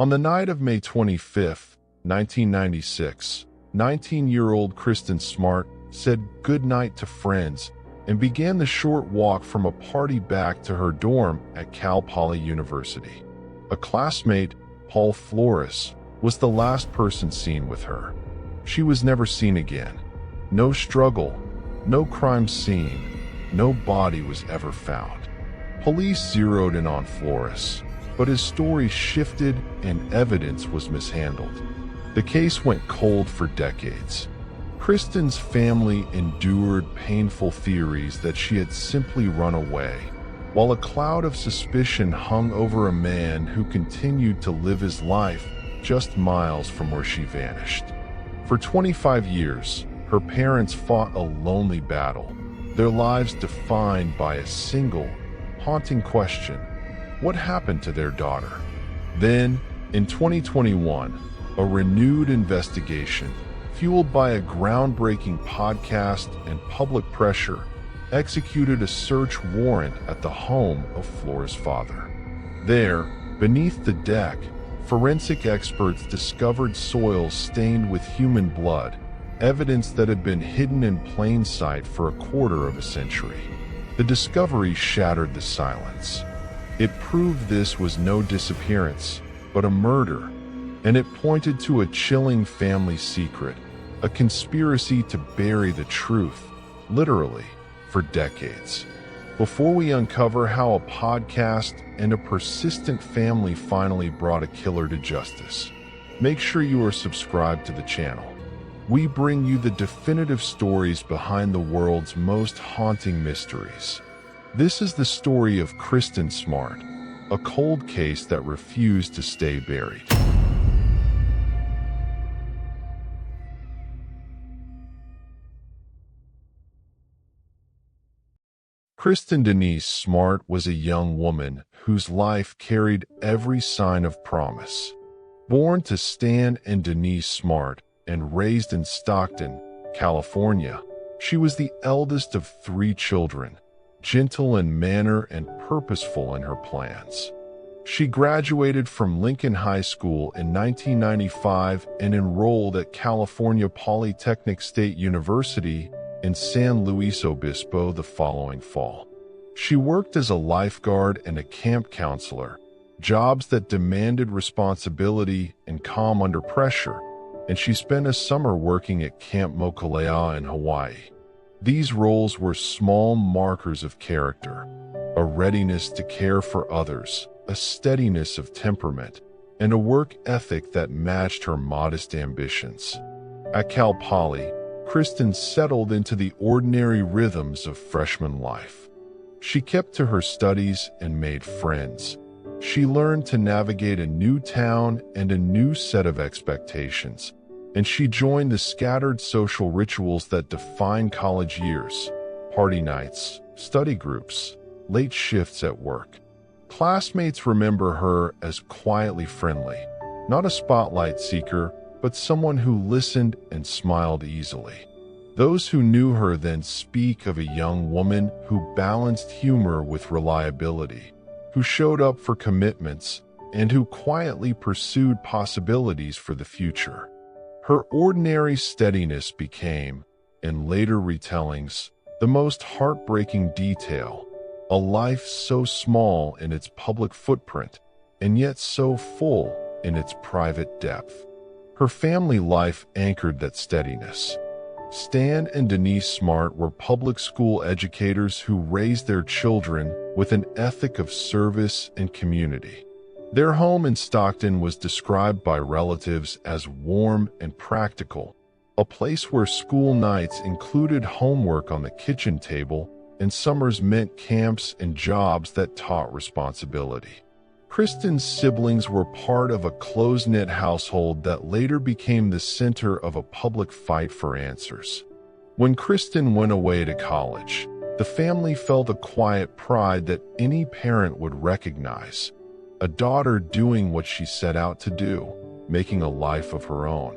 On the night of May 25, 1996, 19-year-old Kristin Smart said goodnight to friends and began the short walk from a party back to her dorm at Cal Poly University. A classmate, Paul Flores, was the last person seen with her. She was never seen again. No struggle, no crime scene, no body was ever found. Police zeroed in on Flores, but his story shifted and evidence was mishandled. The case went cold for decades. Kristin's family endured painful theories that she had simply run away, while a cloud of suspicion hung over a man who continued to live his life just miles from where she vanished. For 25 years, her parents fought a lonely battle, their lives defined by a single, haunting question: what happened to their daughter? Then, in 2021, a renewed investigation, fueled by a groundbreaking podcast and public pressure, executed a search warrant at the home of Flores' father. There, beneath the deck, forensic experts discovered soil stained with human blood, evidence that had been hidden in plain sight for a quarter of a century. The discovery shattered the silence. It proved this was no disappearance, but a murder, and it pointed to a chilling family secret, a conspiracy to bury the truth, literally, for decades. Before we uncover how a podcast and a persistent family finally brought a killer to justice, make sure you are subscribed to the channel. We bring you the definitive stories behind the world's most haunting mysteries. This is the story of Kristin Smart, a cold case that refused to stay buried. Kristin Denise Smart was a young woman whose life carried every sign of promise. Born to Stan and Denise Smart and raised in Stockton, California, she was the eldest of 3 children, gentle in manner and purposeful in her plans. She graduated from Lincoln High School in 1995 and enrolled at California Polytechnic State University in San Luis Obispo the following fall. She worked as a lifeguard and a camp counselor, jobs that demanded responsibility and calm under pressure, and she spent a summer working at Camp Mokule'a in Hawaii. These roles were small markers of character, a readiness to care for others, a steadiness of temperament, and a work ethic that matched her modest ambitions. At Cal Poly, Kristin settled into the ordinary rhythms of freshman life. She kept to her studies and made friends. She learned to navigate a new town and a new set of expectations, and she joined the scattered social rituals that define college years: party nights, study groups, late shifts at work. Classmates remember her as quietly friendly, not a spotlight seeker, but someone who listened and smiled easily. Those who knew her then speak of a young woman who balanced humor with reliability, who showed up for commitments, and who quietly pursued possibilities for the future. Her ordinary steadiness became, in later retellings, the most heartbreaking detail, a life so small in its public footprint, and yet so full in its private depth. Her family life anchored that steadiness. Stan and Denise Smart were public school educators who raised their children with an ethic of service and community. Their home in Stockton was described by relatives as warm and practical, a place where school nights included homework on the kitchen table and summers meant camps and jobs that taught responsibility. Kristin's siblings were part of a close-knit household that later became the center of a public fight for answers. When Kristin went away to college, the family felt a quiet pride that any parent would recognize: a daughter doing what she set out to do, making a life of her own.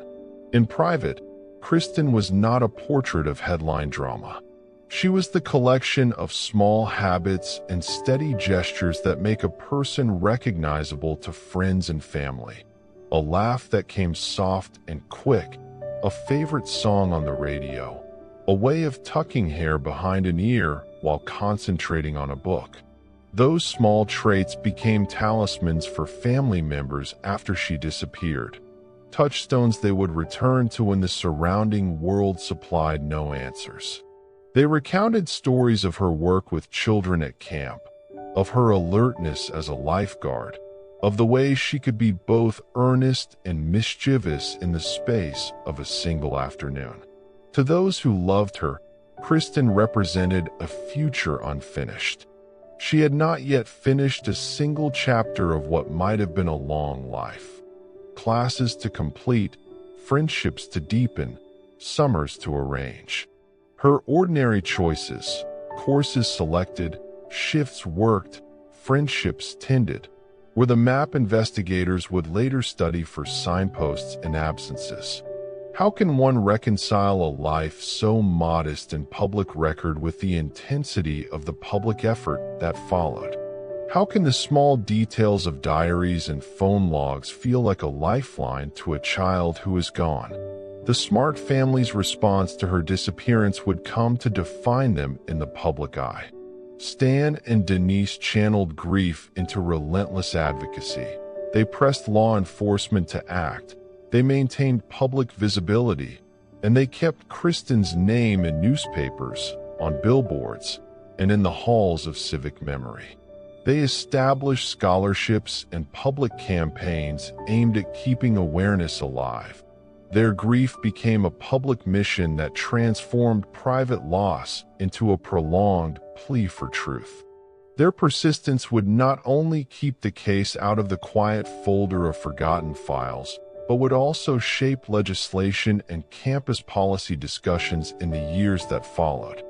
In private, Kristin was not a portrait of headline drama. She was the collection of small habits and steady gestures that make a person recognizable to friends and family. a laugh that came soft and quick, a favorite song on the radio, a way of tucking hair behind an ear while concentrating on a book. Those small traits became talismans for family members after she disappeared, touchstones they would return to when the surrounding world supplied no answers. They recounted stories of her work with children at camp, of her alertness as a lifeguard, of the way she could be both earnest and mischievous in the space of a single afternoon. To those who loved her, Kristin represented a future unfinished. She had not yet finished a single chapter of what might have been a long life. Classes to complete, friendships to deepen, summers to arrange. Her ordinary choices, courses selected, shifts worked, friendships tended, were the map investigators would later study for signposts and absences. How can one reconcile a life so modest and public record with the intensity of the public effort that followed? How can the small details of diaries and phone logs feel like a lifeline to a child who is gone? The Smart family's response to her disappearance would come to define them in the public eye. Stan and Denise channeled grief into relentless advocacy. They pressed law enforcement to act. They maintained public visibility, and they kept Kristin's name in newspapers, on billboards, and in the halls of civic memory. They established scholarships and public campaigns aimed at keeping awareness alive. Their grief became a public mission that transformed private loss into a prolonged plea for truth. Their persistence would not only keep the case out of the quiet folder of forgotten files, but would also shape legislation and campus policy discussions in the years that followed.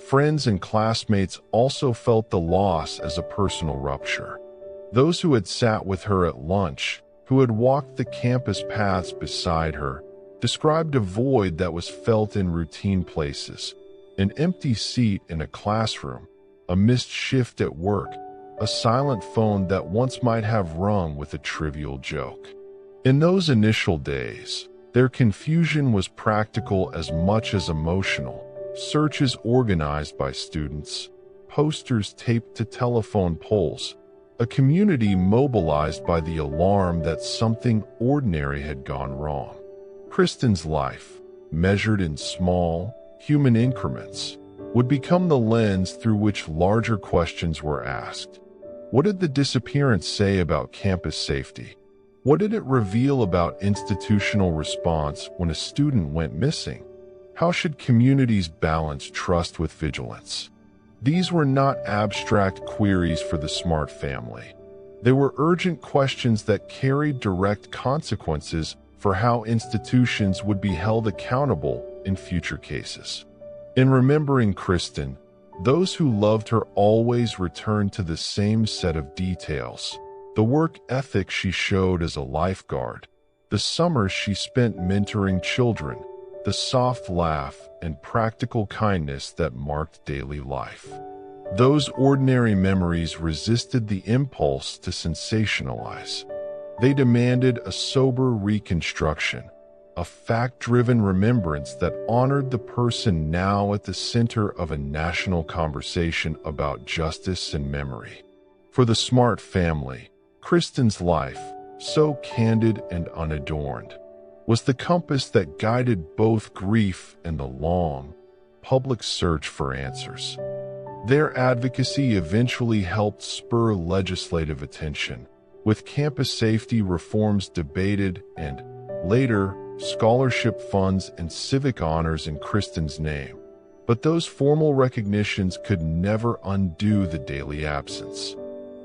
Friends and classmates also felt the loss as a personal rupture. Those who had sat with her at lunch, who had walked the campus paths beside her, described a void that was felt in routine places, an empty seat in a classroom, a missed shift at work, a silent phone that once might have rung with a trivial joke. In those initial days, their confusion was practical as much as emotional. Searches organized by students, posters taped to telephone poles, a community mobilized by the alarm that something ordinary had gone wrong. Kristin's life, measured in small, human increments, would become the lens through which larger questions were asked. What did the disappearance say about campus safety? What did it reveal about institutional response when a student went missing? How should communities balance trust with vigilance? These were not abstract queries for the Smart family. They were urgent questions that carried direct consequences for how institutions would be held accountable in future cases. In remembering Kristin, those who loved her always returned to the same set of details: the work ethic she showed as a lifeguard, the summers she spent mentoring children, the soft laugh and practical kindness that marked daily life. Those ordinary memories resisted the impulse to sensationalize. They demanded a sober reconstruction, a fact-driven remembrance that honored the person now at the center of a national conversation about justice and memory. For the Smart family, Kristin's life, so candid and unadorned, was the compass that guided both grief and the long, public search for answers. Their advocacy eventually helped spur legislative attention, with campus safety reforms debated and, later, scholarship funds and civic honors in Kristin's name. But those formal recognitions could never undo the daily absence.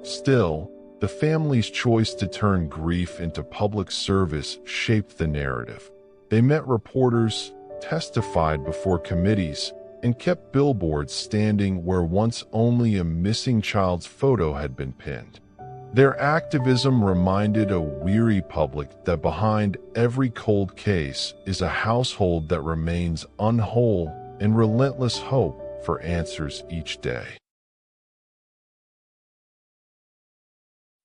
Still, the family's choice to turn grief into public service shaped the narrative. They met reporters, testified before committees, and kept billboards standing where once only a missing child's photo had been pinned. Their activism reminded a weary public that behind every cold case is a household that remains unwhole in relentless hope for answers each day.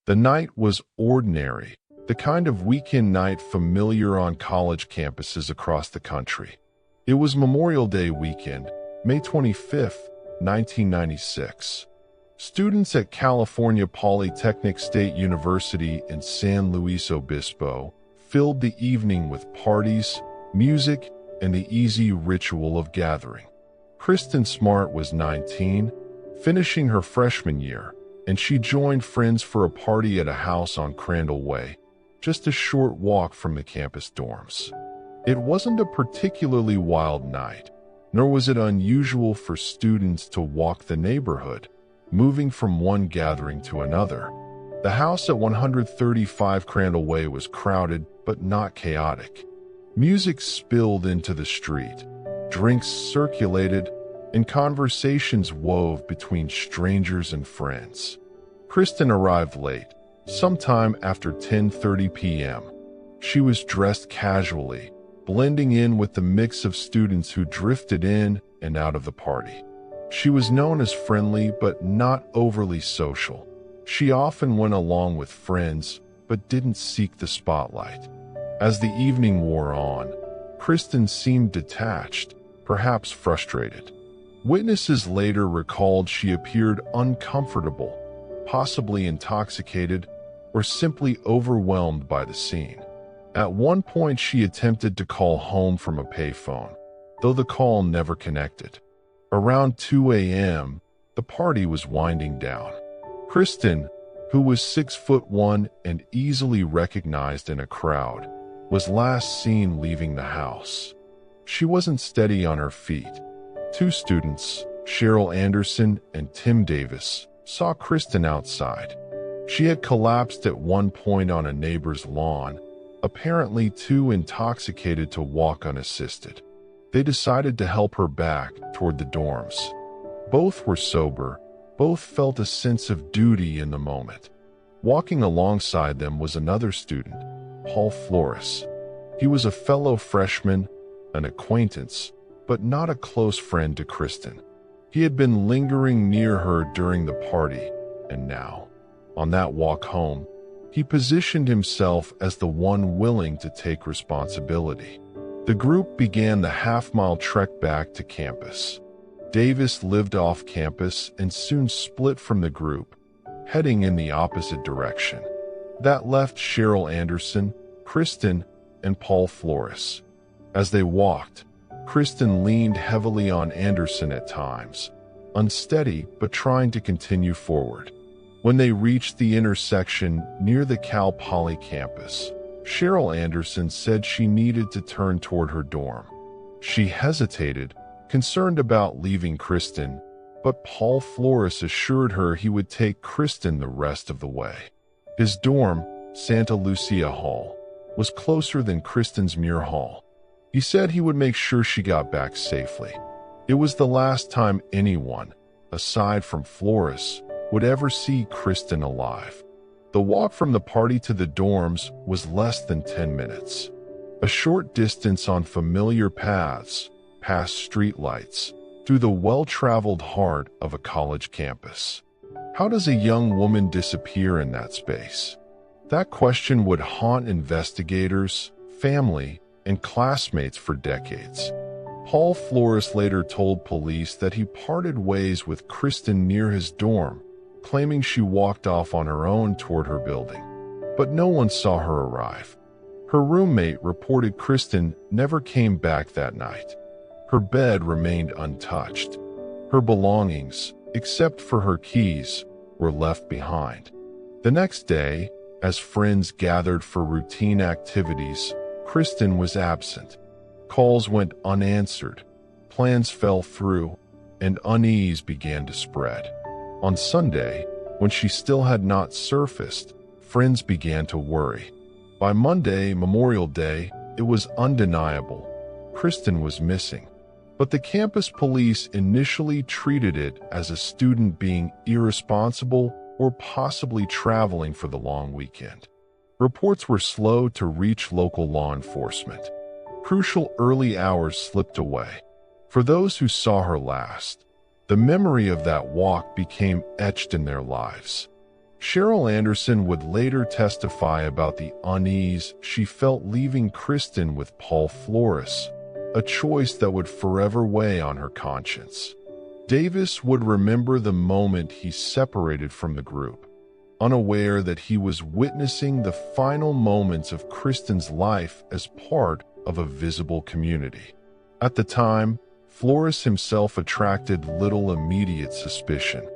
The night was ordinary, the kind of weekend night familiar on college campuses across the country. It was Memorial Day weekend, May 25th, 1996. Students at California Polytechnic State University in San Luis Obispo filled the evening with parties, music, and the easy ritual of gathering. Kristin Smart was 19, finishing her freshman year, and she joined friends for a party at a house on Crandall Way, just a short walk from the campus dorms. It wasn't a particularly wild night, nor was it unusual for students to walk the neighborhood, moving from one gathering to another. The house at 135 Crandall Way was crowded, but not chaotic. Music spilled into the street, drinks circulated, and conversations wove between strangers and friends. Kristin arrived late, sometime after 10:30 p.m. She was dressed casually, blending in with the mix of students who drifted in and out of the party. She was known as friendly but not overly social. She often went along with friends but didn't seek the spotlight. As the evening wore on, Kristin seemed detached, perhaps frustrated. Witnesses later recalled she appeared uncomfortable, possibly intoxicated, or simply overwhelmed by the scene. At one point, she attempted to call home from a payphone, though the call never connected. Around 2 a.m., the party was winding down. Kristin, who was 6'1" and easily recognized in a crowd, was last seen leaving the house. She wasn't steady on her feet. Two students, Cheryl Anderson and Tim Davis, saw Kristin outside. She had collapsed at one point on a neighbor's lawn, apparently too intoxicated to walk unassisted. They decided to help her back toward the dorms. Both were sober. Both felt a sense of duty in the moment. Walking alongside them was another student, Paul Flores. He was a fellow freshman, an acquaintance, but not a close friend to Kristin. He had been lingering near her during the party, and now, on that walk home, he positioned himself as the one willing to take responsibility. The group began the half-mile trek back to campus. Davis lived off campus and soon split from the group, heading in the opposite direction. That left Cheryl Anderson, Kristin, and Paul Flores. As they walked, Kristin leaned heavily on Anderson at times, unsteady but trying to continue forward. When they reached the intersection near the Cal Poly campus, Cheryl Anderson said she needed to turn toward her dorm. She hesitated, concerned about leaving Kristin, but Paul Flores assured her he would take Kristin the rest of the way. His dorm, Santa Lucia Hall, was closer than Kristin's Muir Hall. He said he would make sure she got back safely. It was the last time anyone, aside from Flores, would ever see Kristin alive. The walk from the party to the dorms was less than 10 minutes. A short distance on familiar paths, past streetlights, through the well-traveled heart of a college campus. How does a young woman disappear in that space? That question would haunt investigators, family, and classmates for decades. Paul Flores later told police that he parted ways with Kristin near his dorm, claiming she walked off on her own toward her building. But no one saw her arrive. Her roommate reported Kristin never came back that night. Her bed remained untouched. Her belongings, except for her keys, were left behind. The next day, as friends gathered for routine activities, Kristin was absent. Calls went unanswered, plans fell through, and unease began to spread. On Sunday, when she still had not surfaced, friends began to worry. By Monday, Memorial Day, it was undeniable. Kristin was missing. But the campus police initially treated it as a student being irresponsible or possibly traveling for the long weekend. Reports were slow to reach local law enforcement. Crucial early hours slipped away. For those who saw her last, the memory of that walk became etched in their lives. Cheryl Anderson would later testify about the unease she felt leaving Kristin with Paul Flores, a choice that would forever weigh on her conscience. Davis would remember the moment he separated from the group, unaware that he was witnessing the final moments of Kristin's life as part of a visible community. At the time, Flores himself attracted little immediate suspicion.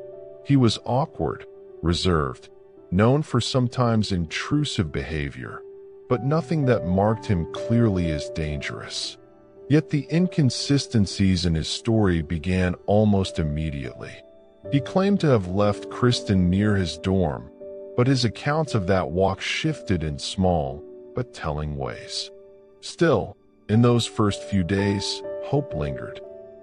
He was awkward, reserved, known for sometimes intrusive behavior, but nothing that marked him clearly as dangerous. Yet the inconsistencies in his story began almost immediately. He claimed to have left Kristin near his dorm, but his accounts of that walk shifted in small but telling ways. Still, in those first few days, hope lingered.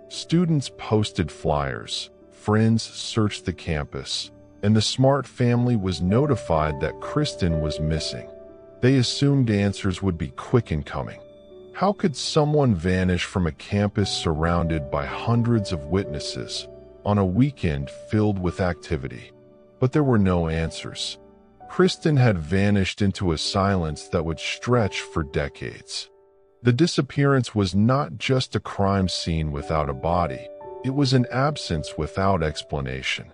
Students posted flyers, friends searched the campus, and the Smart family was notified that Kristin was missing. They assumed answers would be quick in coming. How could someone vanish from a campus surrounded by hundreds of witnesses on a weekend filled with activity? But there were no answers. Kristin had vanished into a silence that would stretch for decades. The disappearance was not just a crime scene without a body. It was an absence without explanation.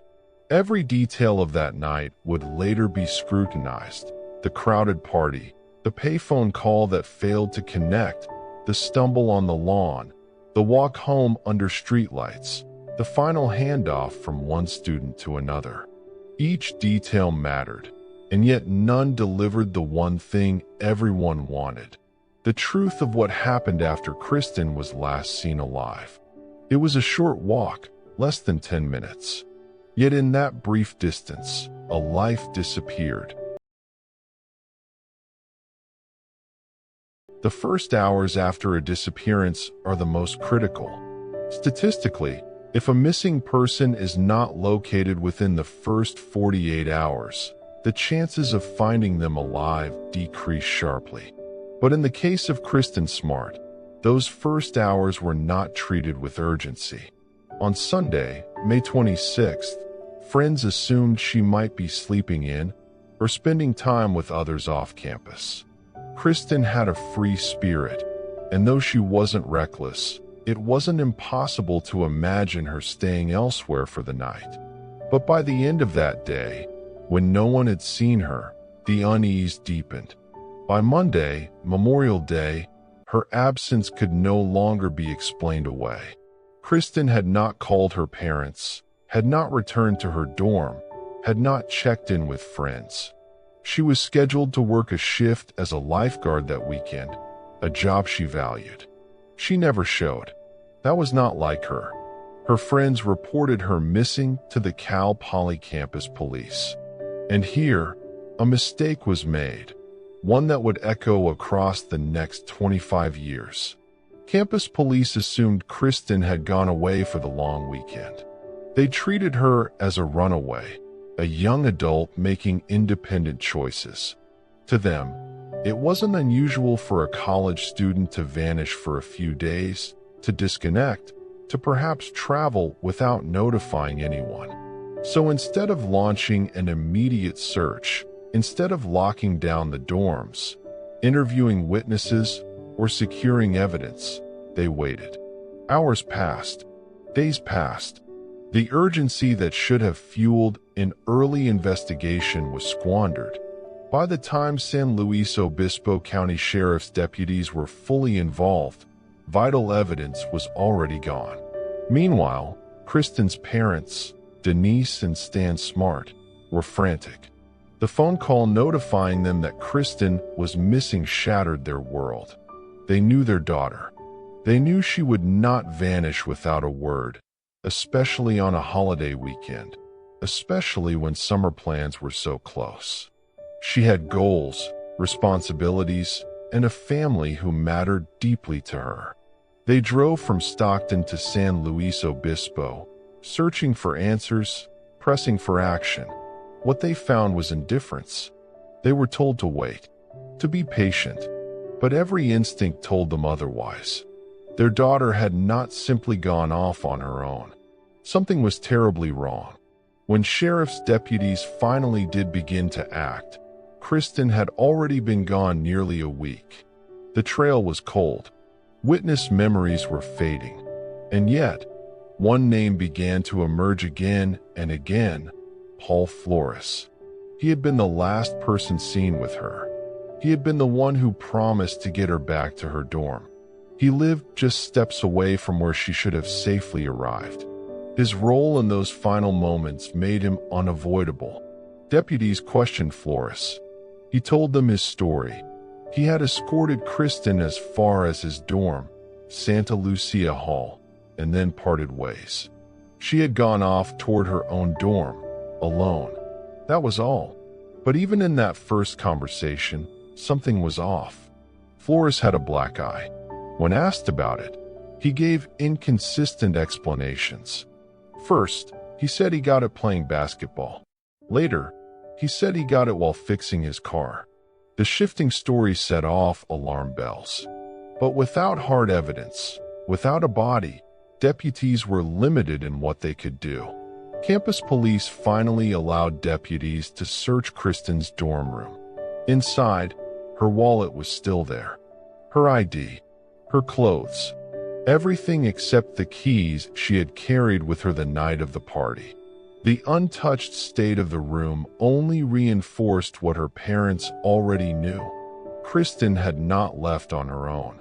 Every detail of that night would later be scrutinized. The crowded party, the payphone call that failed to connect, the stumble on the lawn, the walk home under streetlights, the final handoff from one student to another. Each detail mattered, and yet none delivered the one thing everyone wanted: the truth of what happened after Kristin was last seen alive. It was a short walk, less than 10 minutes. Yet in that brief distance, a life disappeared. The first hours after a disappearance are the most critical. Statistically, if a missing person is not located within the first 48 hours, the chances of finding them alive decrease sharply. But in the case of Kristin Smart, those first hours were not treated with urgency. On Sunday, May 26th, friends assumed she might be sleeping in or spending time with others off campus. Kristin had a free spirit, and though she wasn't reckless, it wasn't impossible to imagine her staying elsewhere for the night. But by the end of that day, when no one had seen her, the unease deepened. By Monday, Memorial Day, her absence could no longer be explained away. Kristin had not called her parents, had not returned to her dorm, had not checked in with friends. She was scheduled to work a shift as a lifeguard that weekend, a job she valued. She never showed. That was not like her. Her friends reported her missing to the Cal Poly campus police. And here, a mistake was made, one that would echo across the next 25 years. Campus police assumed Kristin had gone away for the long weekend. They treated her as a runaway, a young adult making independent choices. To them, it wasn't unusual for a college student to vanish for a few days, to disconnect, to perhaps travel without notifying anyone. So instead of launching an immediate search, instead of locking down the dorms, interviewing witnesses, or securing evidence, they waited. Hours passed. Days passed. The urgency that should have fueled an early investigation was squandered. By the time San Luis Obispo County Sheriff's deputies were fully involved, vital evidence was already gone. Meanwhile, Kristin's parents, Denise and Stan Smart, were frantic. The phone call notifying them that Kristin was missing shattered their world. They knew their daughter. They knew she would not vanish without a word, especially on a holiday weekend, especially when summer plans were so close. She had goals, responsibilities, and a family who mattered deeply to her. They drove from Stockton to San Luis Obispo, searching for answers, pressing for action. What they found was indifference. They were told to wait, to be patient, but every instinct told them otherwise. Their daughter had not simply gone off on her own. Something was terribly wrong. When sheriff's deputies finally did begin to act, Kristin had already been gone nearly a week. The trail was cold. Witness memories were fading. And yet, one name began to emerge again and again: Paul Flores. He had been the last person seen with her. He had been the one who promised to get her back to her dorm. He lived just steps away from where she should have safely arrived. His role in those final moments made him unavoidable. Deputies questioned Flores. He told them his story. He had escorted Kristin as far as his dorm, Santa Lucia Hall, and then parted ways. She had gone off toward her own dorm, alone. That was all. But even in that first conversation, something was off. Flores had a black eye. When asked about it, he gave inconsistent explanations. First, he said he got it playing basketball. Later, he said he got it while fixing his car. The shifting stories set off alarm bells. But without hard evidence, without a body, deputies were limited in what they could do. Campus police finally allowed deputies to search Kristin's dorm room. Inside, her wallet was still there. Her ID, her clothes, everything except the keys she had carried with her the night of the party. The untouched state of the room only reinforced what her parents already knew. Kristin had not left on her own.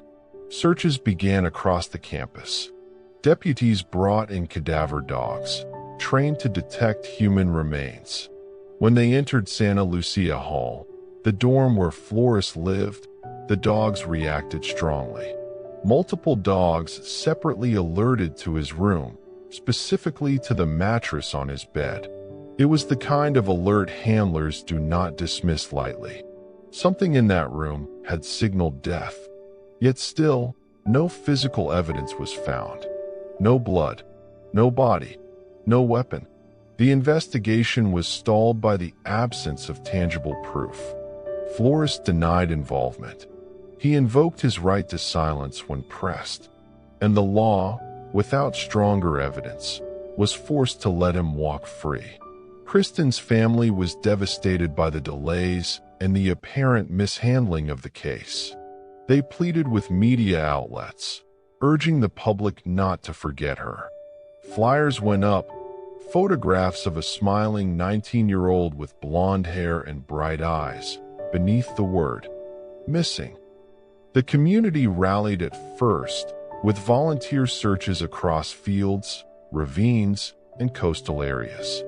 Searches began across the campus. Deputies brought in cadaver dogs, trained to detect human remains. When they entered Santa Lucia Hall, the dorm where Flores lived, the dogs reacted strongly. Multiple dogs separately alerted to his room, specifically to the mattress on his bed. It was the kind of alert handlers do not dismiss lightly. Something in that room had signaled death. Yet still, no physical evidence was found. No blood, no body, no weapon. The investigation was stalled by the absence of tangible proof. Flores denied involvement. He invoked his right to silence when pressed, and the law, without stronger evidence, was forced to let him walk free. Kristin's family was devastated by the delays and the apparent mishandling of the case. They pleaded with media outlets, urging the public not to forget her. Flyers went up, photographs of a smiling 19-year-old with blonde hair and bright eyes, beneath the word, "missing." The community rallied at first, with volunteer searches across fields, ravines, and coastal areas.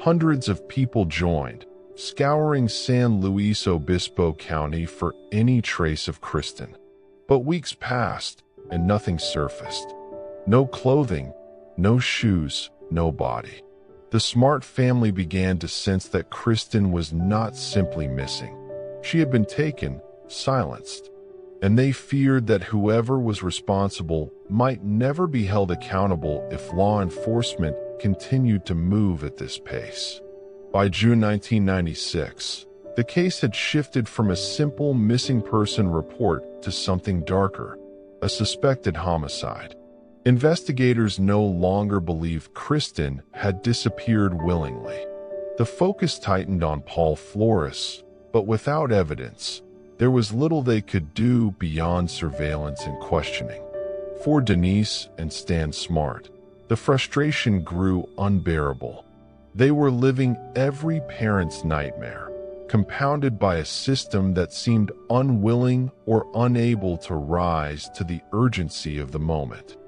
Hundreds of people joined, scouring San Luis Obispo County for any trace of Kristin. But weeks passed, and nothing surfaced. No clothing, no shoes, no body. The Smart family began to sense that Kristin was not simply missing. She had been taken, silenced, and they feared that whoever was responsible might never be held accountable if law enforcement continued to move at this pace. By June 1996, the case had shifted from a simple missing person report to something darker, a suspected homicide. Investigators no longer believed Kristin had disappeared willingly. The focus tightened on Paul Flores, but without evidence, there was little they could do beyond surveillance and questioning. For Denise and Stan Smart, the frustration grew unbearable. They were living every parent's nightmare, compounded by a system that seemed unwilling or unable to rise to the urgency of the moment.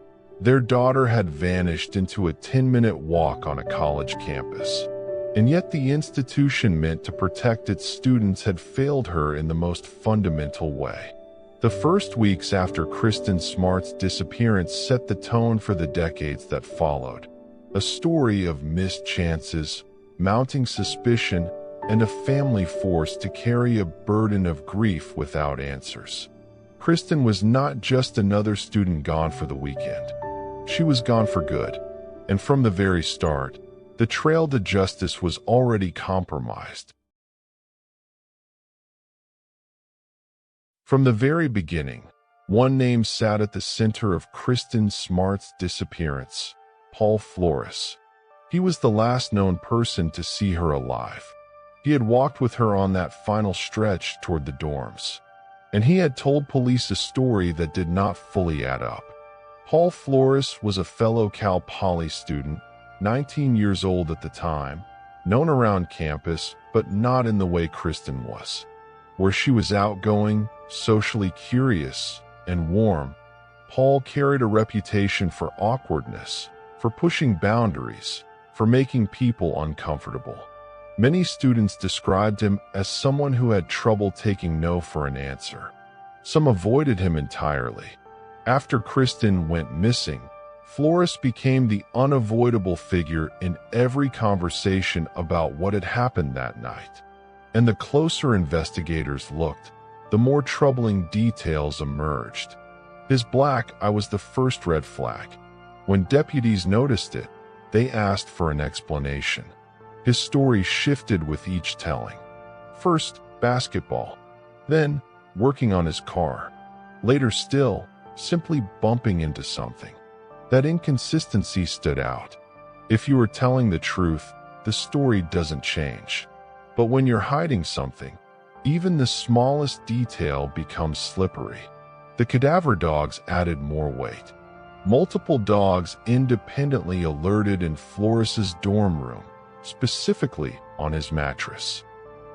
Their daughter had vanished into a 10-minute walk on a college campus, and yet the institution meant to protect its students had failed her in the most fundamental way. The first weeks after Kristin Smart's disappearance set the tone for the decades that followed. A story of missed chances, mounting suspicion, and a family forced to carry a burden of grief without answers. Kristin was not just another student gone for the weekend. She was gone for good, and from the very start, the trail to justice was already compromised. From the very beginning, one name sat at the center of Kristin Smart's disappearance: Paul Flores. He was the last known person to see her alive. He had walked with her on that final stretch toward the dorms, and he had told police a story that did not fully add up. Paul Flores was a fellow Cal Poly student, 19 years old at the time, known around campus, but not in the way Kristin was. Where she was outgoing, socially curious, and warm, Paul carried a reputation for awkwardness, for pushing boundaries, for making people uncomfortable. Many students described him as someone who had trouble taking no for an answer. Some avoided him entirely. After Kristin went missing, Flores became the unavoidable figure in every conversation about what had happened that night. And the closer investigators looked, the more troubling details emerged. His black eye was the first red flag. When deputies noticed it, they asked for an explanation. His story shifted with each telling. First, basketball. Then, working on his car. Later still, simply bumping into something. That inconsistency stood out. If you are telling the truth, the story doesn't change. But when you're hiding something, even the smallest detail becomes slippery. The cadaver dogs added more weight. Multiple dogs independently alerted in Flores's dorm room, specifically on his mattress.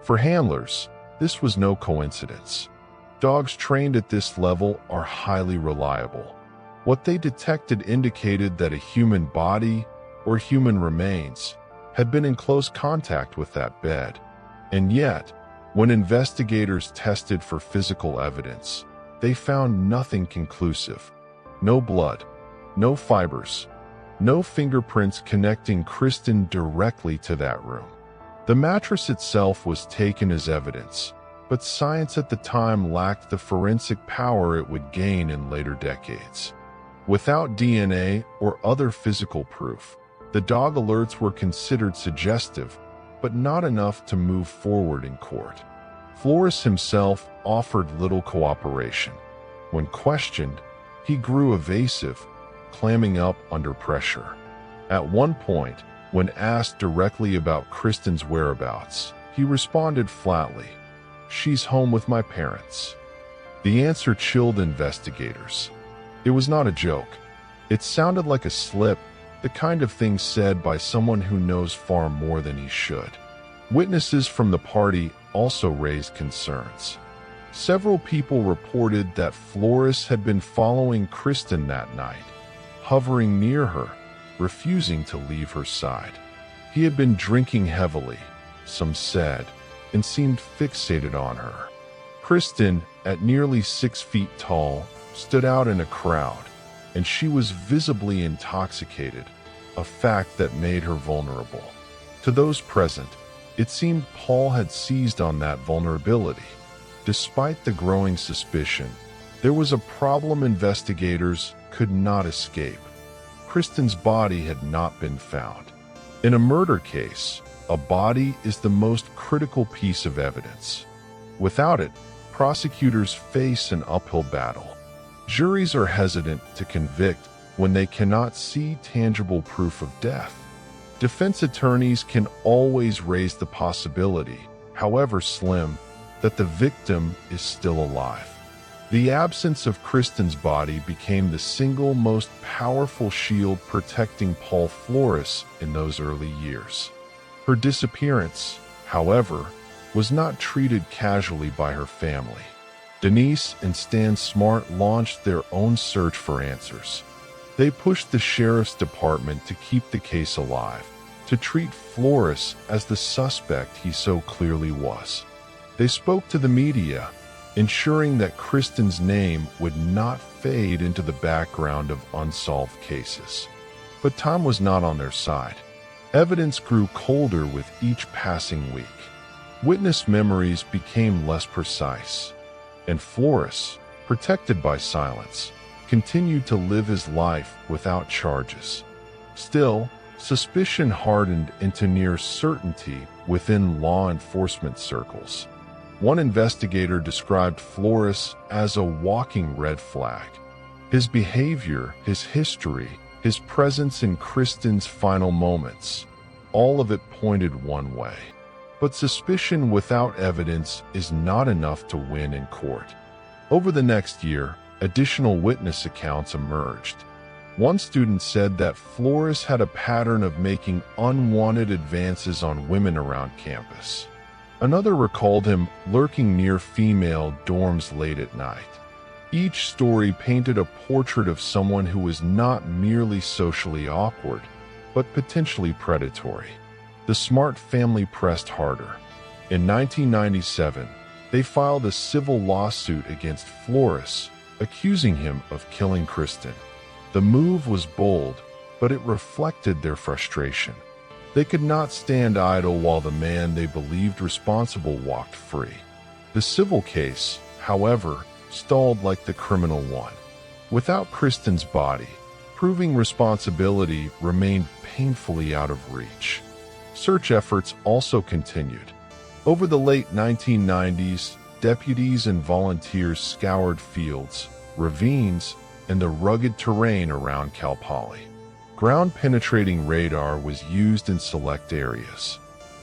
For handlers, this was no coincidence. Dogs trained at this level are highly reliable. What they detected indicated that a human body or human remains had been in close contact with that bed. And yet, when investigators tested for physical evidence, they found nothing conclusive. No blood, no fibers, no fingerprints connecting Kristin directly to that room. The mattress itself was taken as evidence, but science at the time lacked the forensic power it would gain in later decades. Without DNA or other physical proof, the dog alerts were considered suggestive, but not enough to move forward in court. Flores himself offered little cooperation. When questioned, he grew evasive, clamming up under pressure. At one point, when asked directly about Kristin's whereabouts, he responded flatly, "She's home with my parents." The answer chilled investigators. It was not a joke. It sounded like a slip, the kind of thing said by someone who knows far more than he should. Witnesses from the party also raised concerns. Several people reported that Flores had been following Kristin that night, hovering near her, refusing to leave her side. He had been drinking heavily, some said, and seemed fixated on her. Kristin, at nearly 6 feet tall, stood out in a crowd, and she was visibly intoxicated, a fact that made her vulnerable. To those present, it seemed Paul had seized on that vulnerability. Despite the growing suspicion, there was a problem investigators could not escape. Kristin's body had not been found. In a murder case, a body is the most critical piece of evidence. Without it, prosecutors face an uphill battle. Juries are hesitant to convict when they cannot see tangible proof of death. Defense attorneys can always raise the possibility, however slim, that the victim is still alive. The absence of Kristin's body became the single most powerful shield protecting Paul Flores in those early years. Her disappearance, however, was not treated casually by her family. Denise and Stan Smart launched their own search for answers. They pushed the sheriff's department to keep the case alive, to treat Flores as the suspect he so clearly was. They spoke to the media, ensuring that Kristin's name would not fade into the background of unsolved cases. But time was not on their side. Evidence grew colder with each passing week. Witness memories became less precise, and Flores, protected by silence, continued to live his life without charges. Still, suspicion hardened into near certainty within law enforcement circles. One investigator described Flores as a walking red flag. His behavior, his history, his presence in Kristin's final moments. All of it pointed one way. But suspicion without evidence is not enough to win in court. Over the next year, additional witness accounts emerged. One student said that Flores had a pattern of making unwanted advances on women around campus. Another recalled him lurking near female dorms late at night. Each story painted a portrait of someone who was not merely socially awkward, but potentially predatory. The Smart family pressed harder. In 1997, they filed a civil lawsuit against Flores, accusing him of killing Kristin. The move was bold, but it reflected their frustration. They could not stand idle while the man they believed responsible walked free. The civil case, however, stalled like the criminal one. Without Kristin's body, proving responsibility remained painfully out of reach. Search efforts also continued. Over the late 1990s, deputies and volunteers scoured fields, ravines, and the rugged terrain around Cal Poly. Ground-penetrating radar was used in select areas.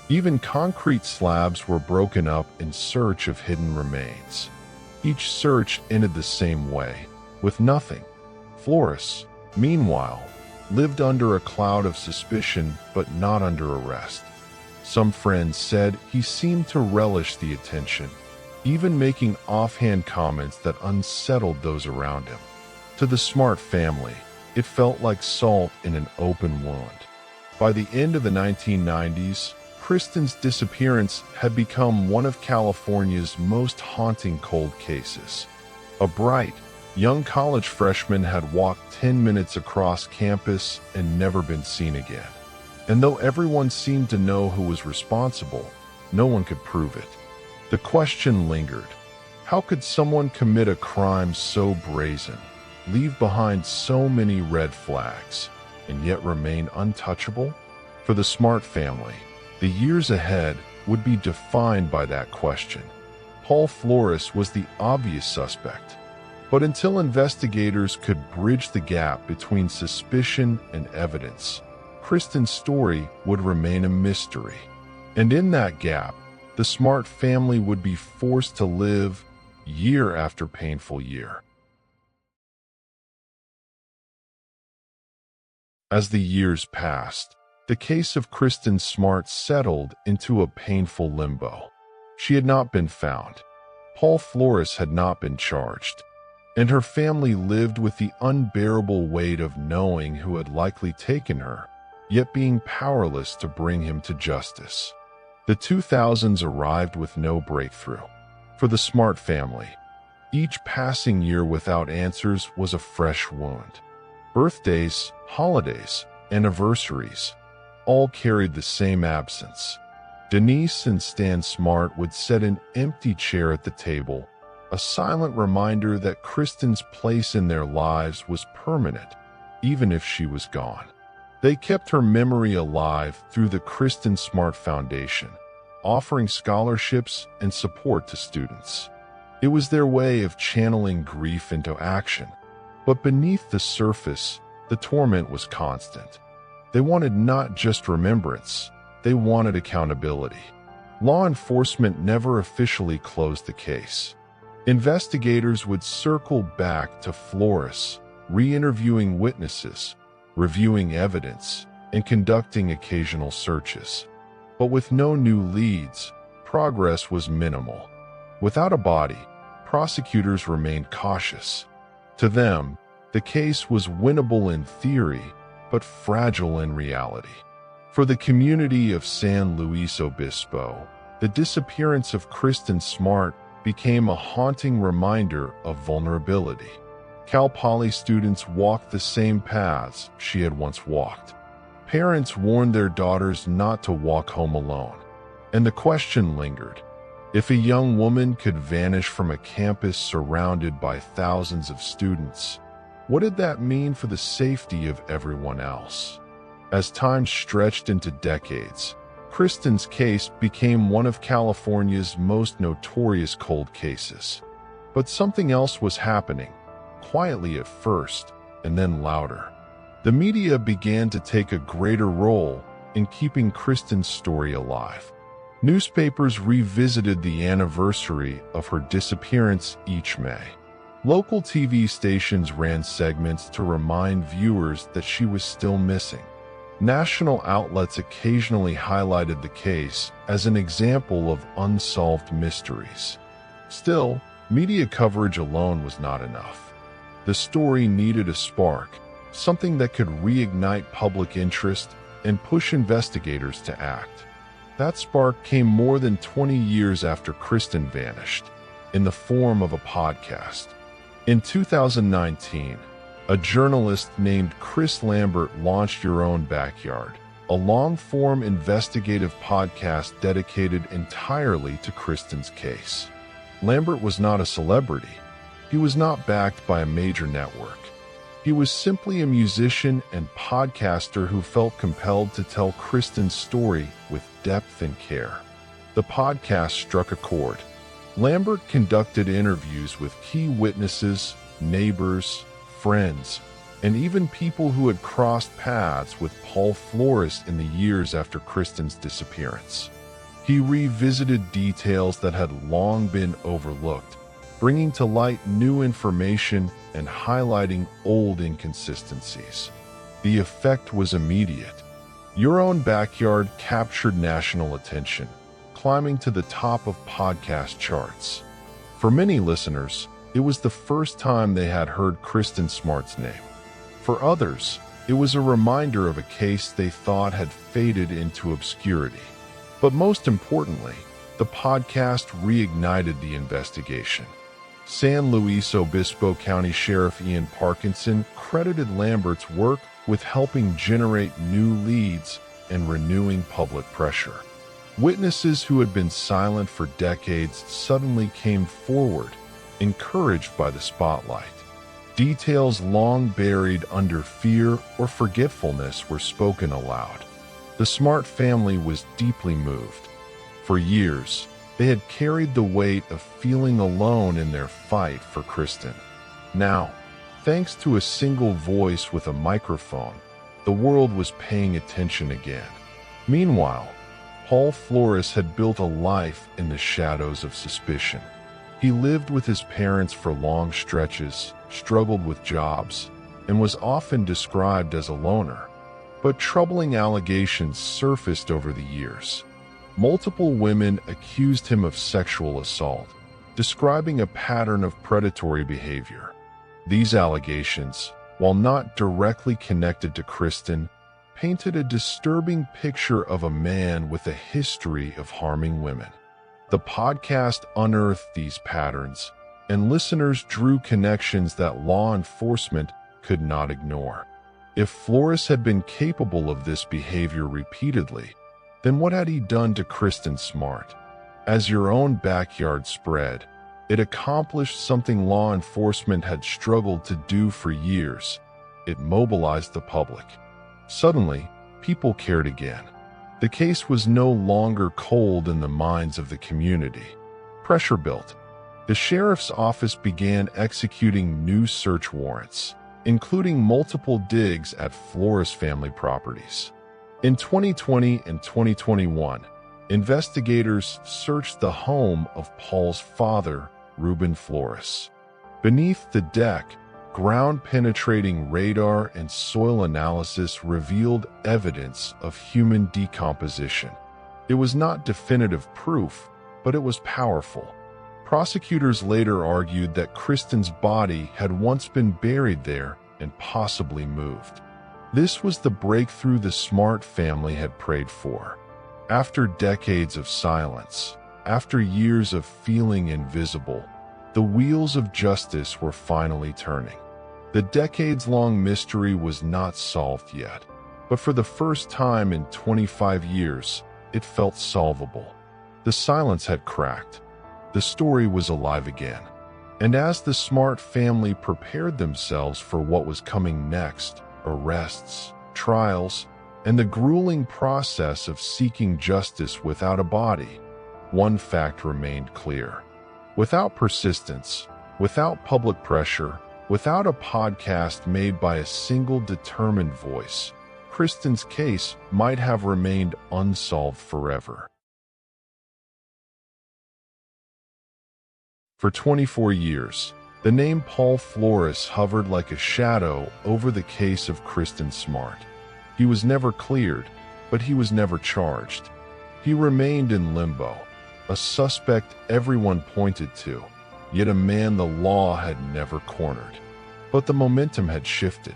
Even concrete slabs were broken up in search of hidden remains. Each search ended the same way, with nothing. Flores, meanwhile, lived under a cloud of suspicion but not under arrest. Some friends said he seemed to relish the attention, even making offhand comments that unsettled those around him. To the Smart family, it felt like salt in an open wound. By the end of the 1990s, Kristin's disappearance had become one of California's most haunting cold cases. A bright, young college freshman had walked 10 minutes across campus and never been seen again. And though everyone seemed to know who was responsible, no one could prove it. The question lingered. How could someone commit a crime so brazen, leave behind so many red flags, and yet remain untouchable? For the Smart family, the years ahead would be defined by that question. Paul Flores was the obvious suspect. But until investigators could bridge the gap between suspicion and evidence, Kristin's story would remain a mystery. And in that gap, the Smart family would be forced to live year after painful year. As the years passed, the case of Kristin Smart settled into a painful limbo. She had not been found. Paul Flores had not been charged. And her family lived with the unbearable weight of knowing who had likely taken her, yet being powerless to bring him to justice. The 2000s arrived with no breakthrough. For the Smart family, each passing year without answers was a fresh wound. Birthdays, holidays, anniversaries, all carried the same absence. Denise and Stan Smart would set an empty chair at the table, a silent reminder that Kristin's place in their lives was permanent, even if she was gone. They kept her memory alive through the Kristin Smart Foundation, offering scholarships and support to students. It was their way of channeling grief into action. But beneath the surface, the torment was constant. They wanted not just remembrance, they wanted accountability. Law enforcement never officially closed the case. Investigators would circle back to Flores, re-interviewing witnesses, reviewing evidence, and conducting occasional searches. But with no new leads, progress was minimal. Without a body, prosecutors remained cautious. To them, the case was winnable in theory, but fragile in reality. For the community of San Luis Obispo, the disappearance of Kristin Smart became a haunting reminder of vulnerability. Cal Poly students walked the same paths she had once walked. Parents warned their daughters not to walk home alone. And the question lingered. If a young woman could vanish from a campus surrounded by thousands of students, what did that mean for the safety of everyone else? As time stretched into decades, Kristin's case became one of California's most notorious cold cases. But something else was happening, quietly at first, and then louder. The media began to take a greater role in keeping Kristin's story alive. Newspapers revisited the anniversary of her disappearance each May. Local TV stations ran segments to remind viewers that she was still missing. National outlets occasionally highlighted the case as an example of unsolved mysteries. Still, media coverage alone was not enough. The story needed a spark, something that could reignite public interest and push investigators to act. That spark came more than 20 years after Kristin vanished, in the form of a podcast. In 2019, a journalist named Chris Lambert launched Your Own Backyard, a long-form investigative podcast dedicated entirely to Kristin's case. Lambert was not a celebrity. He was not backed by a major network. He was simply a musician and podcaster who felt compelled to tell Kristin's story with depth and care. The podcast struck a chord. Lambert conducted interviews with key witnesses, neighbors, friends, and even people who had crossed paths with Paul Flores in the years after Kristin's disappearance. He revisited details that had long been overlooked, bringing to light new information and highlighting old inconsistencies. The effect was immediate. Your Own Backyard captured national attention, climbing to the top of podcast charts. For many listeners, it was the first time they had heard Kristin Smart's name. For others, it was a reminder of a case they thought had faded into obscurity. But most importantly, the podcast reignited the investigation. San Luis Obispo County Sheriff Ian Parkinson credited Lambert's work with helping generate new leads and renewing public pressure. Witnesses who had been silent for decades suddenly came forward, encouraged by the spotlight. Details long buried under fear or forgetfulness were spoken aloud. The Smart family was deeply moved. For years, they had carried the weight of feeling alone in their fight for Kristin. Now, thanks to a single voice with a microphone, the world was paying attention again. Meanwhile, Paul Flores had built a life in the shadows of suspicion. He lived with his parents for long stretches, struggled with jobs, and was often described as a loner. But troubling allegations surfaced over the years. Multiple women accused him of sexual assault, describing a pattern of predatory behavior. These allegations, while not directly connected to Kristin, painted a disturbing picture of a man with a history of harming women. The podcast unearthed these patterns, and listeners drew connections that law enforcement could not ignore. If Flores had been capable of this behavior repeatedly, then what had he done to Kristin Smart? As Your Own Backyard spread, it accomplished something law enforcement had struggled to do for years. It mobilized the public. Suddenly, people cared again. The case was no longer cold in the minds of the community. Pressure built. The sheriff's office began executing new search warrants, including multiple digs at Flores family properties. In 2020 and 2021, investigators searched the home of Paul's father, Ruben Flores. Beneath the deck, ground-penetrating radar and soil analysis revealed evidence of human decomposition. It was not definitive proof, but it was powerful. Prosecutors later argued that Kristin's body had once been buried there and possibly moved. This was the breakthrough the Smart family had prayed for. After decades of silence, after years of feeling invisible, the wheels of justice were finally turning. The decades-long mystery was not solved yet, but for the first time in 25 years, it felt solvable. The silence had cracked. The story was alive again. And as the Smart family prepared themselves for what was coming next, arrests, trials, and the grueling process of seeking justice without a body, one fact remained clear. Without persistence, without public pressure, Without a podcast made by a single determined voice, Kristin's case might have remained unsolved forever. For 24 years, the name Paul Flores hovered like a shadow over the case of Kristin Smart. He was never cleared, but he was never charged. He remained in limbo, a suspect everyone pointed to, yet a man the law had never cornered. But the momentum had shifted.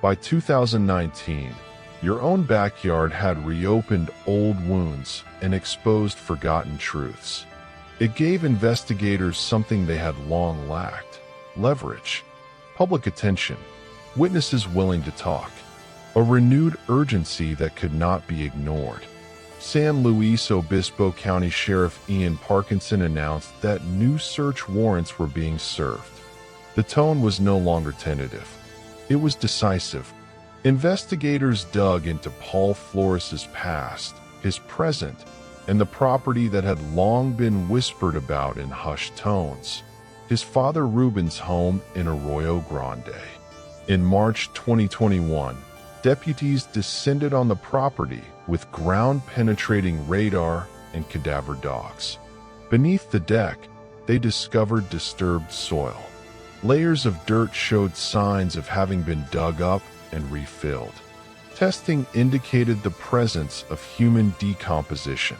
By 2019, your own backyard had reopened old wounds and exposed forgotten truths. It gave investigators something they had long lacked: leverage, public attention, witnesses willing to talk, a renewed urgency that could not be ignored. San Luis Obispo County Sheriff Ian Parkinson announced that new search warrants were being served. The tone was no longer tentative. It was decisive. Investigators dug into Paul Flores's past, his present, and the property that had long been whispered about in hushed tones: his father Ruben's home in Arroyo Grande. In March 2021, deputies descended on the property with ground-penetrating radar and cadaver dogs. Beneath the deck, they discovered disturbed soil. Layers of dirt showed signs of having been dug up and refilled. Testing indicated the presence of human decomposition.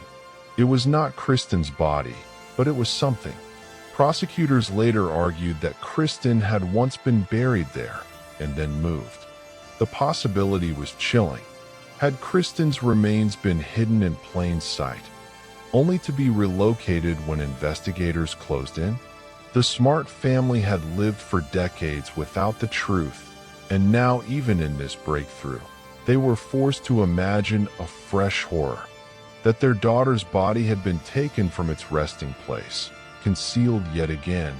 It was not Kristin's body, but it was something. Prosecutors later argued that Kristin had once been buried there and then moved. The possibility was chilling. Had Kristin's remains been hidden in plain sight, only to be relocated when investigators closed in? The Smart family had lived for decades without the truth, and now, even in this breakthrough, they were forced to imagine a fresh horror: that their daughter's body had been taken from its resting place, concealed yet again,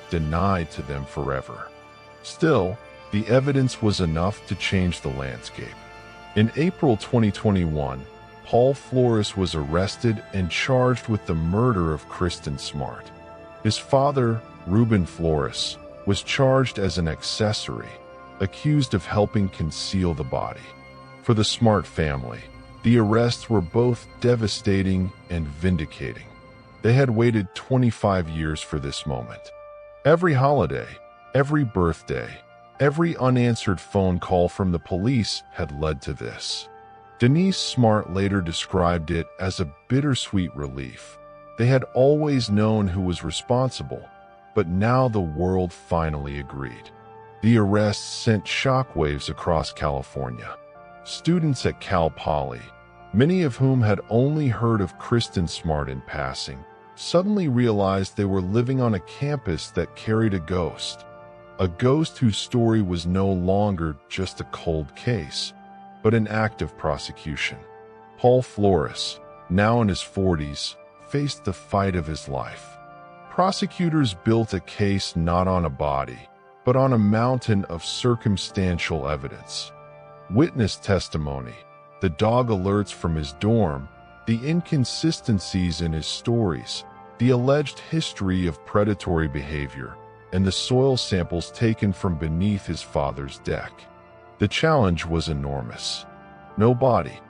denied to them forever. Still, the evidence was enough to change the landscape. In April 2021, Paul Flores was arrested and charged with the murder of Kristin Smart. His father, Ruben Flores, was charged as an accessory, accused of helping conceal the body. For the Smart family, the arrests were both devastating and vindicating. They had waited 25 years for this moment. Every holiday, every birthday, every unanswered phone call from the police had led to this. Denise Smart later described it as a bittersweet relief. They had always known who was responsible, but now the world finally agreed. The arrests sent shockwaves across California. Students at Cal Poly, many of whom had only heard of Kristin Smart in passing, suddenly realized they were living on a campus that carried a ghost whose story was no longer just a cold case, but an active prosecution. Paul Flores, now in his 40s, faced the fight of his life. Prosecutors built a case not on a body, but on a mountain of circumstantial evidence. Witness testimony, the dog alerts from his dorm, the inconsistencies in his stories, the alleged history of predatory behavior, and the soil samples taken from beneath his father's deck. The challenge was enormous. No body,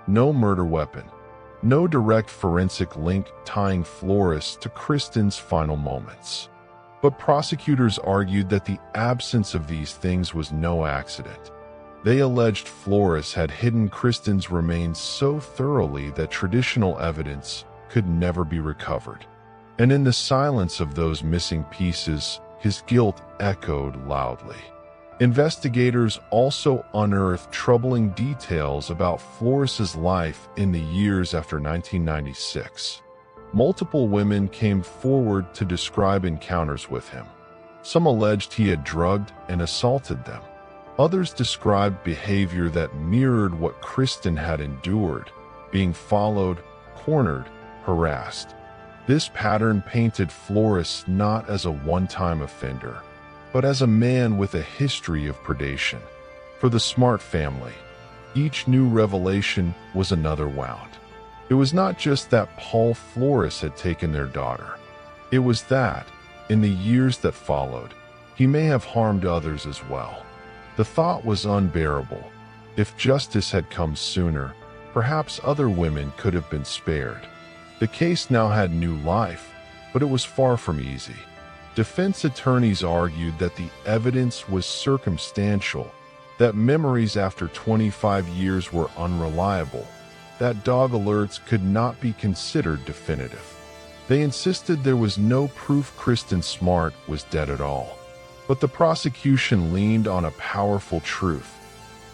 no murder weapon, no direct forensic link tying Flores to Kristin's final moments. But prosecutors argued that the absence of these things was no accident. They alleged Flores had hidden Kristin's remains so thoroughly that traditional evidence could never be recovered. And in the silence of those missing pieces, his guilt echoed loudly. Investigators also unearthed troubling details about Flores's life in the years after 1996. Multiple women came forward to describe encounters with him. Some alleged he had drugged and assaulted them. Others described behavior that mirrored what Kristin had endured, being followed, cornered, harassed. This pattern painted Flores not as a one-time offender, but as a man with a history of predation. For the Smart family, each new revelation was another wound. It was not just that Paul Flores had taken their daughter. It was that, in the years that followed, He may have harmed others as well. The thought was unbearable. If justice had come sooner, perhaps other women could have been spared. The case now had new life, but it was far from easy. Defense attorneys argued that the evidence was circumstantial, that memories after 25 years were unreliable, that dog alerts could not be considered definitive. They insisted there was no proof Kristin Smart was dead at all. But the prosecution leaned on a powerful truth.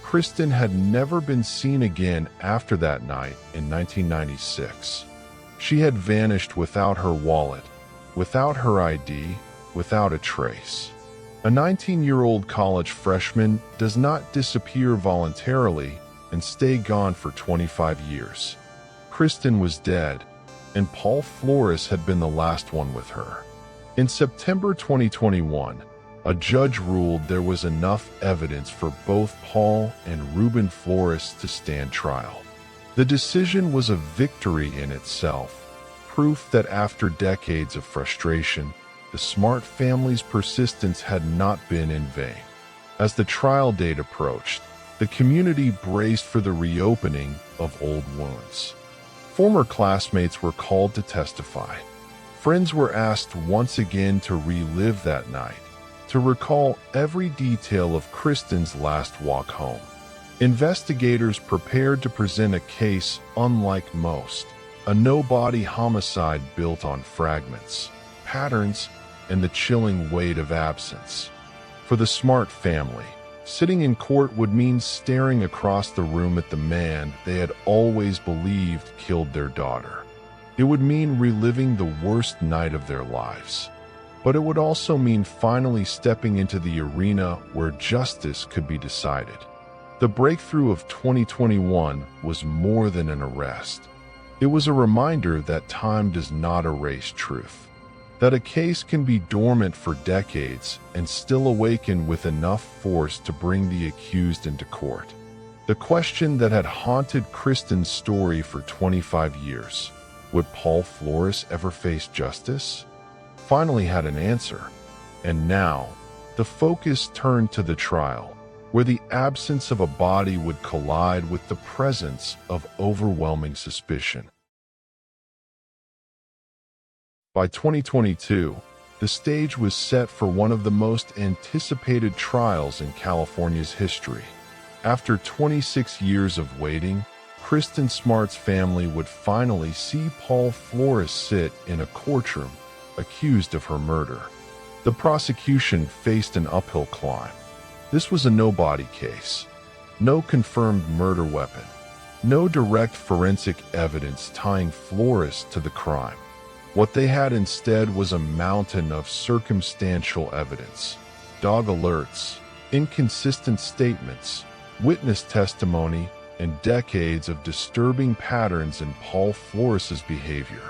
Kristin had never been seen again after that night in 1996. She had vanished without her wallet, without her ID, without a trace. A 19-year-old college freshman does not disappear voluntarily and stay gone for 25 years. Kristin was dead, and Paul Flores had been the last one with her. In September 2021, a judge ruled there was enough evidence for both Paul and Ruben Flores to stand trial. The decision was a victory in itself, proof that after decades of frustration, the Smart family's persistence had not been in vain. As the trial date approached, the community braced for the reopening of old wounds. Former classmates were called to testify. Friends were asked once again to relive that night, to recall every detail of Kristin's last walk home. Investigators prepared to present a case unlike most, a no-body homicide built on fragments, patterns, and the chilling weight of absence. For the Smart family, sitting in court would mean staring across the room at the man they had always believed killed their daughter. It would mean reliving the worst night of their lives. But it would also mean finally stepping into the arena where justice could be decided. The breakthrough of 2021 was more than an arrest. It was a reminder that time does not erase truth, that a case can be dormant for decades and still awaken with enough force to bring the accused into court. The question that had haunted Kristin's story for 25 years, would Paul Flores ever face justice, finally had an answer. And now, the focus turned to the trial, where the absence of a body would collide with the presence of overwhelming suspicion. By 2022, the stage was set for one of the most anticipated trials in California's history. After 26 years of waiting, Kristin Smart's family would finally see Paul Flores sit in a courtroom, accused of her murder. The prosecution faced an uphill climb. This was a no-body case. No confirmed murder weapon. No direct forensic evidence tying Flores to the crime. What they had instead was a mountain of circumstantial evidence. Dog alerts, inconsistent statements, witness testimony, and decades of disturbing patterns in Paul Flores's behavior.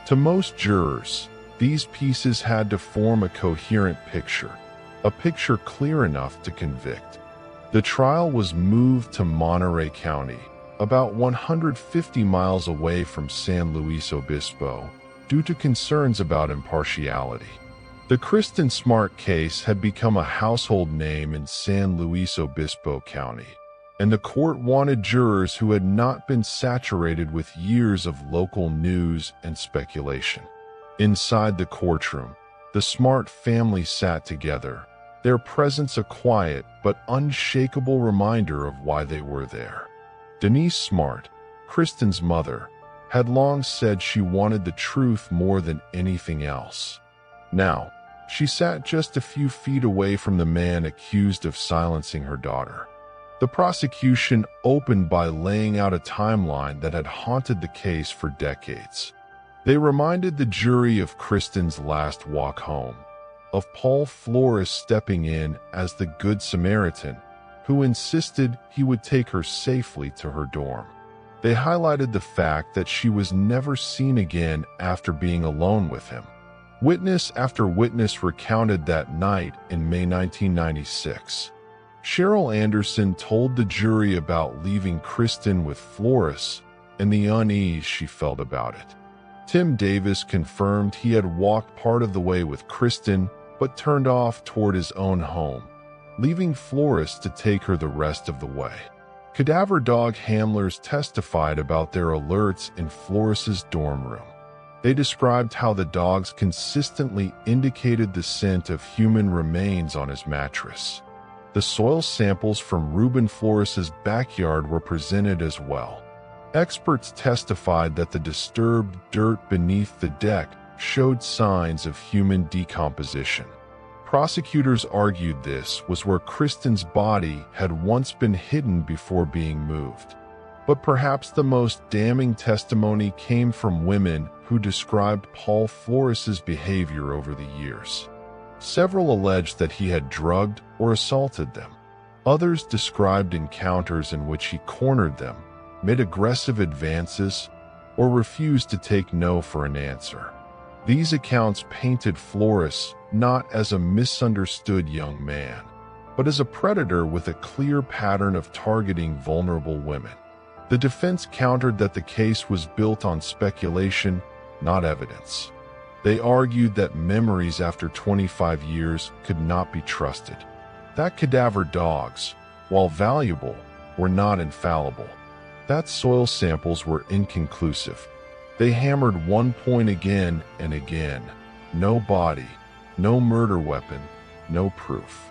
To most jurors, these pieces had to form a coherent picture, a picture clear enough to convict. The trial was moved to Monterey County, about 150 miles away from San Luis Obispo, due to concerns about impartiality. The Kristin Smart case had become a household name in San Luis Obispo County, and the court wanted jurors who had not been saturated with years of local news and speculation. Inside the courtroom, the Smart family sat together, their presence a quiet but unshakable reminder of why they were there. Denise Smart, Kristin's mother, had long said she wanted the truth more than anything else. Now, she sat just a few feet away from the man accused of silencing her daughter. The prosecution opened by laying out a timeline that had haunted the case for decades. They reminded the jury of Kristin's last walk home, of Paul Flores stepping in as the Good Samaritan, who insisted he would take her safely to her dorm. They highlighted the fact that she was never seen again after being alone with him. Witness after witness recounted that night in May 1996. Cheryl Anderson told the jury about leaving Kristin with Flores and the unease she felt about it. Tim Davis confirmed he had walked part of the way with Kristin but turned off toward his own home, leaving Flores to take her the rest of the way. Cadaver dog handlers testified about their alerts in Flores's dorm room. They described how the dogs consistently indicated the scent of human remains on his mattress. The soil samples from Ruben Flores's backyard were presented as well. Experts testified that the disturbed dirt beneath the deck showed signs of human decomposition. Prosecutors argued this was where Kristin's body had once been hidden before being moved. But perhaps the most damning testimony came from women who described Paul Flores's behavior over the years. Several alleged that he had drugged or assaulted them. Others described encounters in which he cornered them, made aggressive advances, or refused to take no for an answer. These accounts painted Flores not as a misunderstood young man, but as a predator with a clear pattern of targeting vulnerable women. The defense countered that the case was built on speculation, not evidence. They argued that memories after 25 years could not be trusted, that cadaver dogs, while valuable, were not infallible, that soil samples were inconclusive. They hammered one point again and again: no body, no murder weapon, no proof.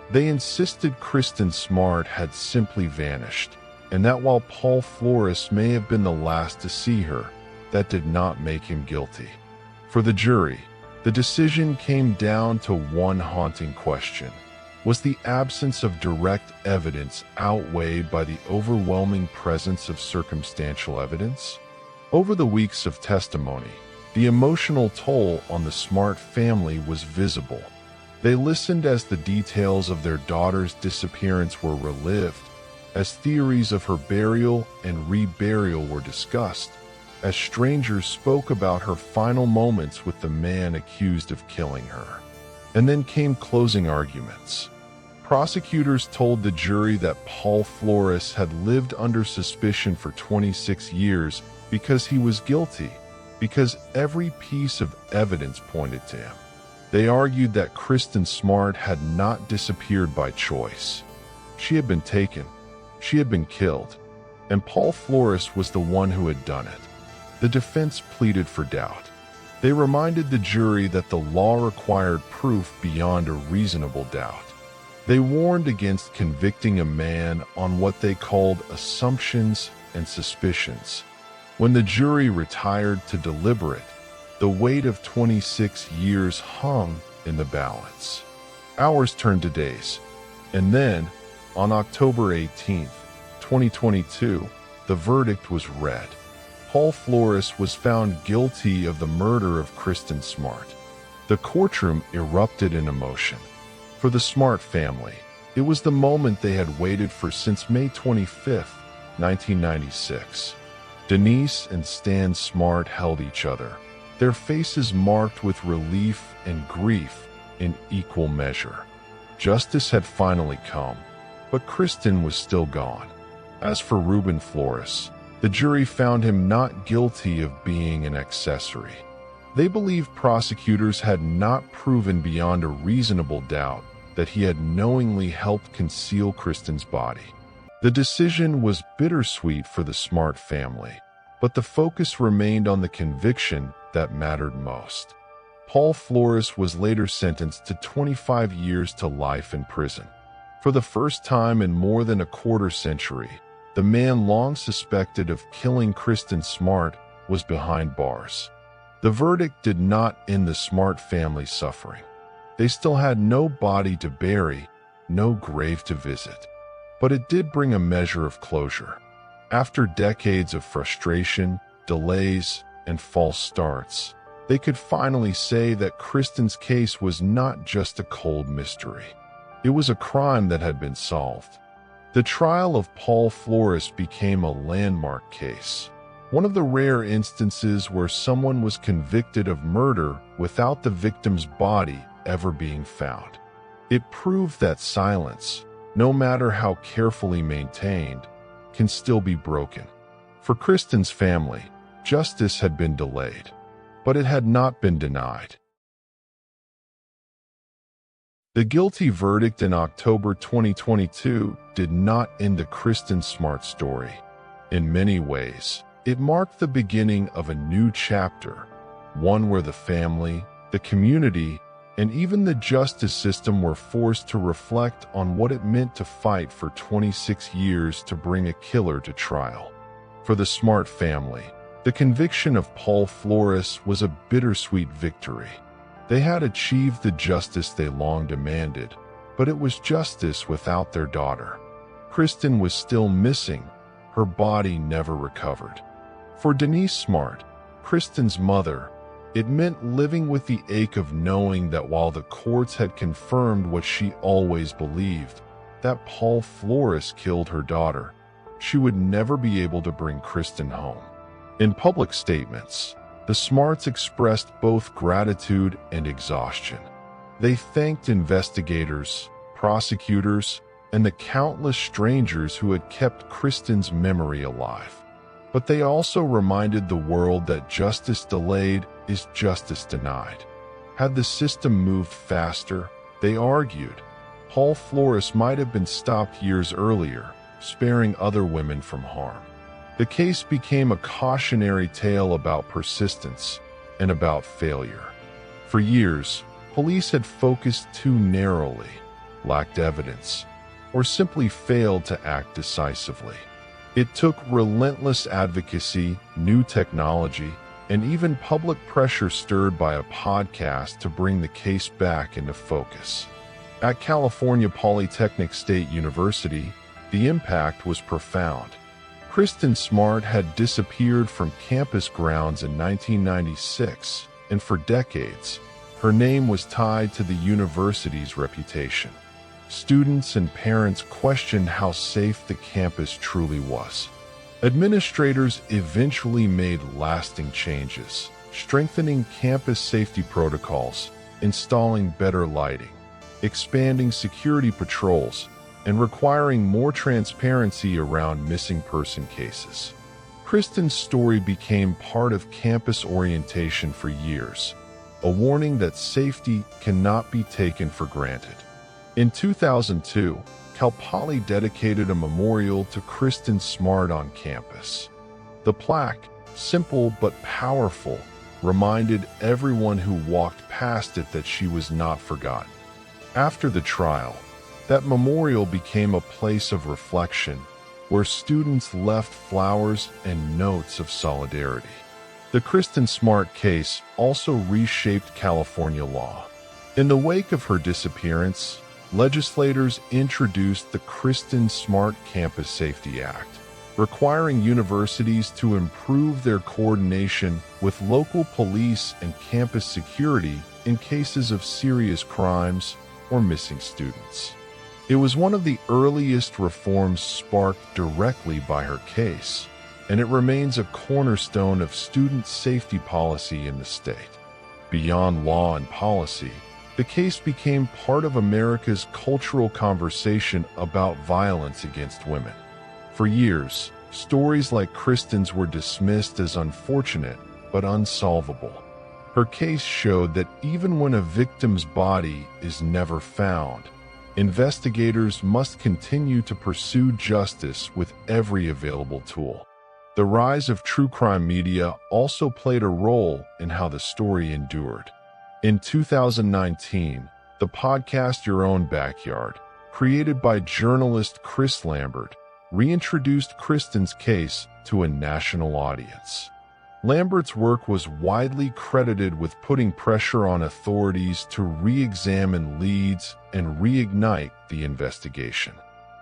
They insisted Kristin Smart had simply vanished, and that while Paul Flores may have been the last to see her, that did not make him guilty. For the jury, the decision came down to one haunting question: was the absence of direct evidence outweighed by the overwhelming presence of circumstantial evidence? Over the weeks of testimony, the emotional toll on the Smart family was visible. They listened as the details of their daughter's disappearance were relived, as theories of her burial and reburial were discussed, as strangers spoke about her final moments with the man accused of killing her. And then came closing arguments. Prosecutors told the jury that Paul Flores had lived under suspicion for 26 years because he was guilty, because every piece of evidence pointed to him. They argued that Kristin Smart had not disappeared by choice. She had been taken. She had been killed, and Paul Flores was the one who had done it. The defense pleaded for doubt. They reminded the jury that the law required proof beyond a reasonable doubt. They warned against convicting a man on what they called assumptions and suspicions. When the jury retired to deliberate, the weight of 26 years hung in the balance. Hours turned to days, and then, on October 18, 2022, the verdict was read. Paul Flores was found guilty of the murder of Kristin Smart. The courtroom erupted in emotion. For the Smart family, it was the moment they had waited for since May 25, 1996. Denise and Stan Smart held each other, their faces marked with relief and grief in equal measure. Justice had finally come, but Kristin was still gone. As for Ruben Flores, the jury found him not guilty of being an accessory. They believed prosecutors had not proven beyond a reasonable doubt that he had knowingly helped conceal Kristin's body. The decision was bittersweet for the Smart family, but the focus remained on the conviction that mattered most. Paul Flores was later sentenced to 25 years to life in prison. For the first time in more than a quarter century, the man long suspected of killing Kristin Smart was behind bars. The verdict did not end the Smart family's suffering. They still had no body to bury, no grave to visit. But it did bring a measure of closure. After decades of frustration, delays, and false starts, they could finally say that Kristin's case was not just a cold mystery. It was a crime that had been solved. The trial of Paul Flores became a landmark case, one of the rare instances where someone was convicted of murder without the victim's body ever being found. It proved that silence, no matter how carefully maintained, can still be broken. For Kristin's family, justice had been delayed, but it had not been denied. The guilty verdict in October 2022 did not end the Kristin Smart story. In many ways, it marked the beginning of a new chapter, one where the family, the community, and even the justice system were forced to reflect on what it meant to fight for 26 years to bring a killer to trial. For the Smart family, the conviction of Paul Flores was a bittersweet victory. They had achieved the justice they long demanded, but it was justice without their daughter. Kristin was still missing. Her body never recovered. For Denise Smart, Kristin's mother, it meant living with the ache of knowing that while the courts had confirmed what she always believed, that Paul Flores killed her daughter, she would never be able to bring Kristin home. In public statements, the Smarts expressed both gratitude and exhaustion. They thanked investigators, prosecutors, and the countless strangers who had kept Kristin's memory alive. But they also reminded the world that justice delayed is justice denied. Had the system moved faster, they argued, Paul Flores might have been stopped years earlier, sparing other women from harm. The case became a cautionary tale about persistence and about failure. For years, police had focused too narrowly, lacked evidence, or simply failed to act decisively. It took relentless advocacy, new technology, and even public pressure stirred by a podcast to bring the case back into focus. At California Polytechnic State University, the impact was profound. Kristin Smart had disappeared from campus grounds in 1996, and for decades, her name was tied to the university's reputation. Students and parents questioned how safe the campus truly was. Administrators eventually made lasting changes, strengthening campus safety protocols, installing better lighting, expanding security patrols, and requiring more transparency around missing person cases. Kristin's story became part of campus orientation for years, a warning that safety cannot be taken for granted. In 2002, Cal Poly dedicated a memorial to Kristin Smart on campus. The plaque, simple but powerful, reminded everyone who walked past it that she was not forgotten. After the trial, that memorial became a place of reflection where students left flowers and notes of solidarity. The Kristin Smart case also reshaped California law. In the wake of her disappearance, legislators introduced the Kristin Smart Campus Safety Act, requiring universities to improve their coordination with local police and campus security in cases of serious crimes or missing students. It was one of the earliest reforms sparked directly by her case, and it remains a cornerstone of student safety policy in the state. Beyond law and policy, the case became part of America's cultural conversation about violence against women. For years, stories like Kristin's were dismissed as unfortunate but unsolvable. Her case showed that even when a victim's body is never found, investigators must continue to pursue justice with every available tool. The rise of true crime media also played a role in how the story endured. In 2019, the podcast Your Own Backyard, created by journalist Chris Lambert, reintroduced Kristin's case to a national audience. Lambert's work was widely credited with putting pressure on authorities to re-examine leads and reignite the investigation.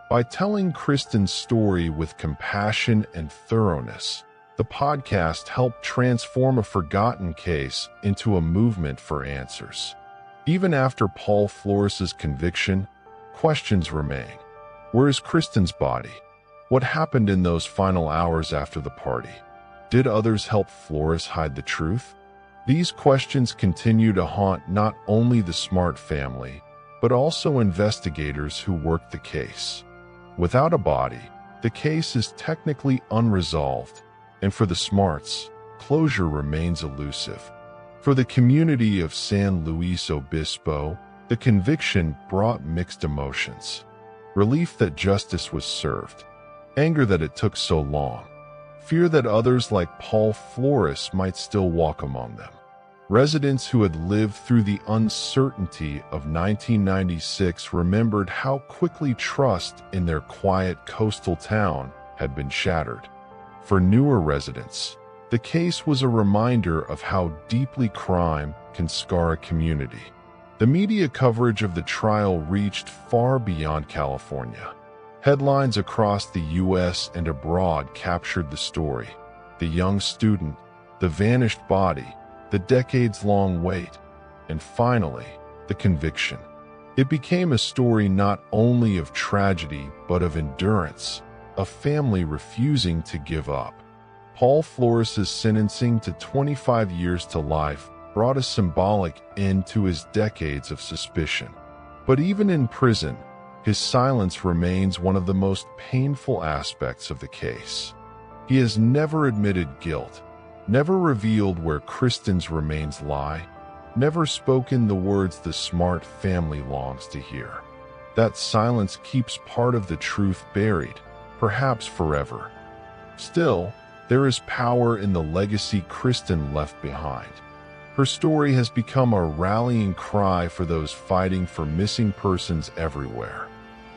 By telling Kristin's story with compassion and thoroughness, the podcast helped transform a forgotten case into a movement for answers. Even after Paul Flores' conviction, questions remain. Where is Kristin's body? What happened in those final hours after the party? Did others help Flores hide the truth? These questions continue to haunt not only the Smart family, but also investigators who worked the case. Without a body, the case is technically unresolved, and for the Smarts, closure remains elusive. For the community of San Luis Obispo, The conviction brought mixed emotions. Relief that justice was served, anger that it took so long, fear that others like Paul Flores might still walk among them. Residents who had lived through the uncertainty of 1996 remembered how quickly trust in their quiet coastal town had been shattered. For newer residents, the case was a reminder of how deeply crime can scar a community. The media coverage of the trial reached far beyond California. Headlines across the U.S. and abroad captured the story: the young student, the vanished body, the decades-long wait, and finally, the conviction. It became a story not only of tragedy but of endurance, a family refusing to give up. Paul Flores' sentencing to 25 years to life brought a symbolic end to his decades of suspicion. But even in prison, his silence remains one of the most painful aspects of the case. He has never admitted guilt, never revealed where Kristin's remains lie, never spoken the words the Smart family longs to hear. That silence keeps part of the truth buried, perhaps forever. Still, there is power in the legacy Kristin left behind. Her story has become a rallying cry for those fighting for missing persons everywhere.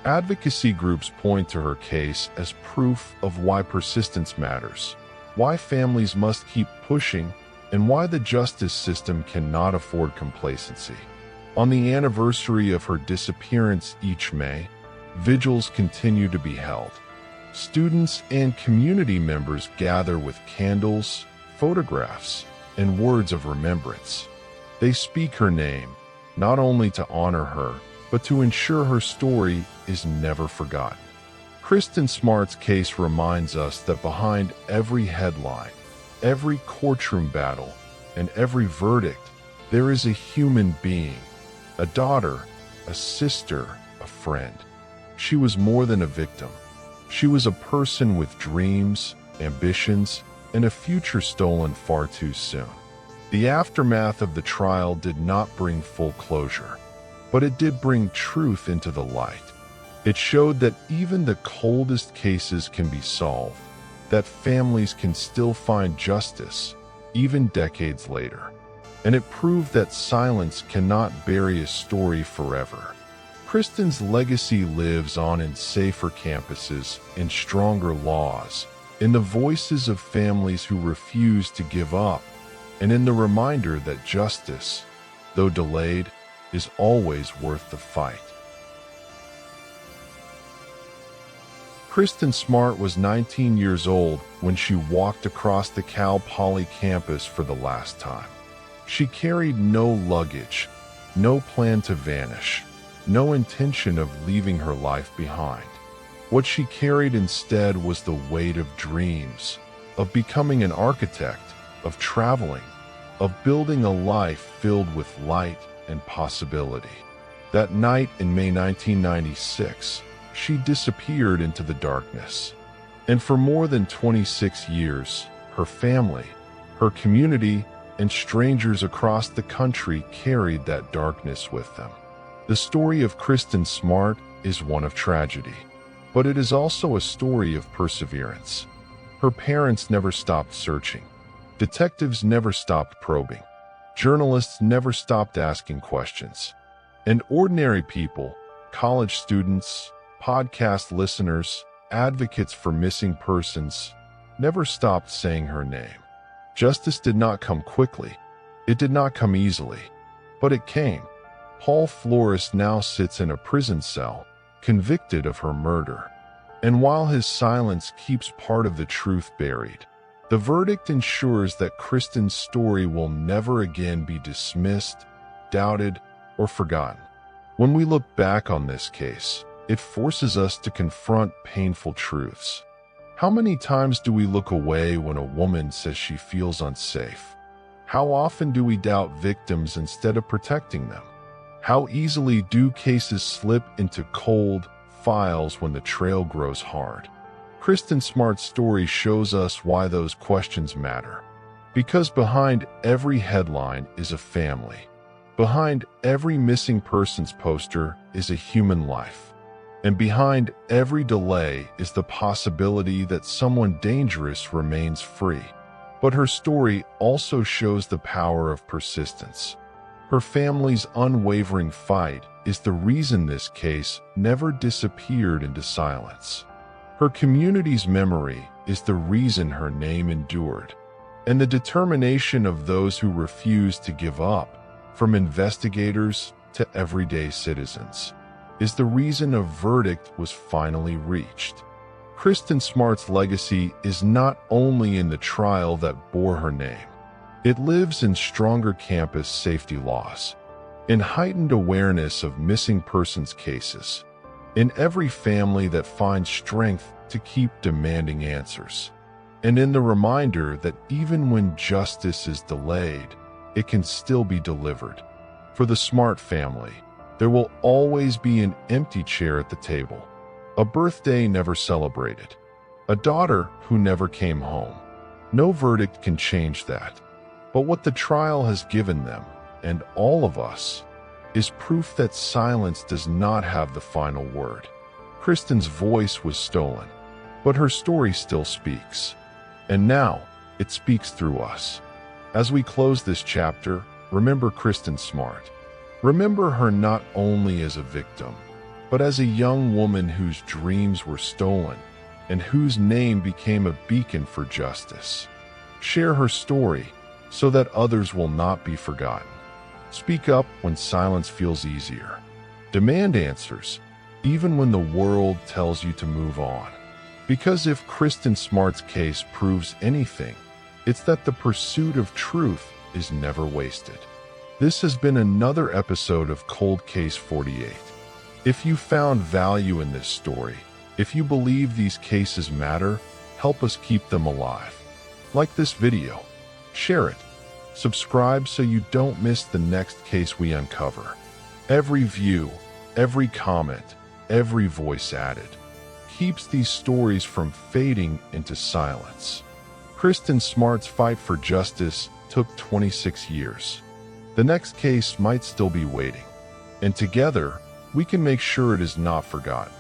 Advocacy groups point to her case as proof of why persistence matters, why families must keep pushing, and why the justice system cannot afford complacency. On the anniversary of her disappearance each May, vigils continue to be held. Students and community members gather with candles, photographs, and words of remembrance. They speak her name, not only to honor her, but to ensure her story is never forgotten. Kristin Smart's case reminds us that behind every headline, every courtroom battle, and every verdict, there is a human being, a daughter, a sister, a friend. She was more than a victim. She was a person with dreams, ambitions, and a future stolen far too soon. The aftermath of the trial did not bring full closure, but it did bring truth into the light. It showed that even the coldest cases can be solved, that families can still find justice, even decades later. And it proved that silence cannot bury a story forever. Kristin's legacy lives on in safer campuses, in stronger laws, in the voices of families who refuse to give up, and in the reminder that justice, though delayed, is always worth the fight. Kristin Smart was 19 years old when she walked across the Cal Poly campus for the last time. She carried no luggage, no plan to vanish, no intention of leaving her life behind. What she carried instead was the weight of dreams, of becoming an architect, of traveling, of building a life filled with light and possibility. That night in May 1996, she disappeared into the darkness. And for more than 26 years, her family, her community, and strangers across the country carried that darkness with them. The story of Kristin Smart is one of tragedy, but it is also a story of perseverance. Her parents never stopped searching. Detectives never stopped probing. Journalists never stopped asking questions. And ordinary people, college students, podcast listeners, advocates for missing persons, never stopped saying her name. Justice did not come quickly. It did not come easily. But it came. Paul Flores now sits in a prison cell, convicted of her murder. And while his silence keeps part of the truth buried, the verdict ensures that Kristin's story will never again be dismissed, doubted, or forgotten. When we look back on this case, it forces us to confront painful truths. How many times do we look away when a woman says she feels unsafe? How often do we doubt victims instead of protecting them? How easily do cases slip into cold files when the trail grows hard? Kristin Smart's story shows us why those questions matter. Because behind every headline is a family, Behind every missing persons poster is a human life. And behind every delay is the possibility that someone dangerous remains free. But her story also shows the power of persistence. Her family's unwavering fight is the reason this case never disappeared into silence. Her community's memory is the reason her name endured. And the determination of those who refuse to give up, from investigators to everyday citizens, is the reason a verdict was finally reached. Kristin Smart's legacy is not only in the trial that bore her name. It lives in stronger campus safety laws, in heightened awareness of missing persons cases, in every family that finds strength to keep demanding answers, and in the reminder that even when justice is delayed, it can still be delivered. For the Smart family, there will always be an empty chair at the table, a birthday never celebrated, a daughter who never came home. No verdict can change that. But what the trial has given them, and all of us, is proof that silence does not have the final word. Kristin's voice was stolen, but her story still speaks. And now, it speaks through us. As we close this chapter, remember Kristin Smart. Remember her not only as a victim, but as a young woman whose dreams were stolen and whose name became a beacon for justice. Share her story so that others will not be forgotten. Speak up when silence feels easier. Demand answers, even when the world tells you to move on. Because if Kristin Smart's case proves anything, it's that the pursuit of truth is never wasted. This has been another episode of Cold Case 48. If you found value in this story, if you believe these cases matter, help us keep them alive. Like this video, share it, subscribe so you don't miss the next case we uncover. Every view, every comment, every voice added keeps these stories from fading into silence. Kristin Smart's fight for justice took 26 years. The next case might still be waiting, and together we can make sure it is not forgotten.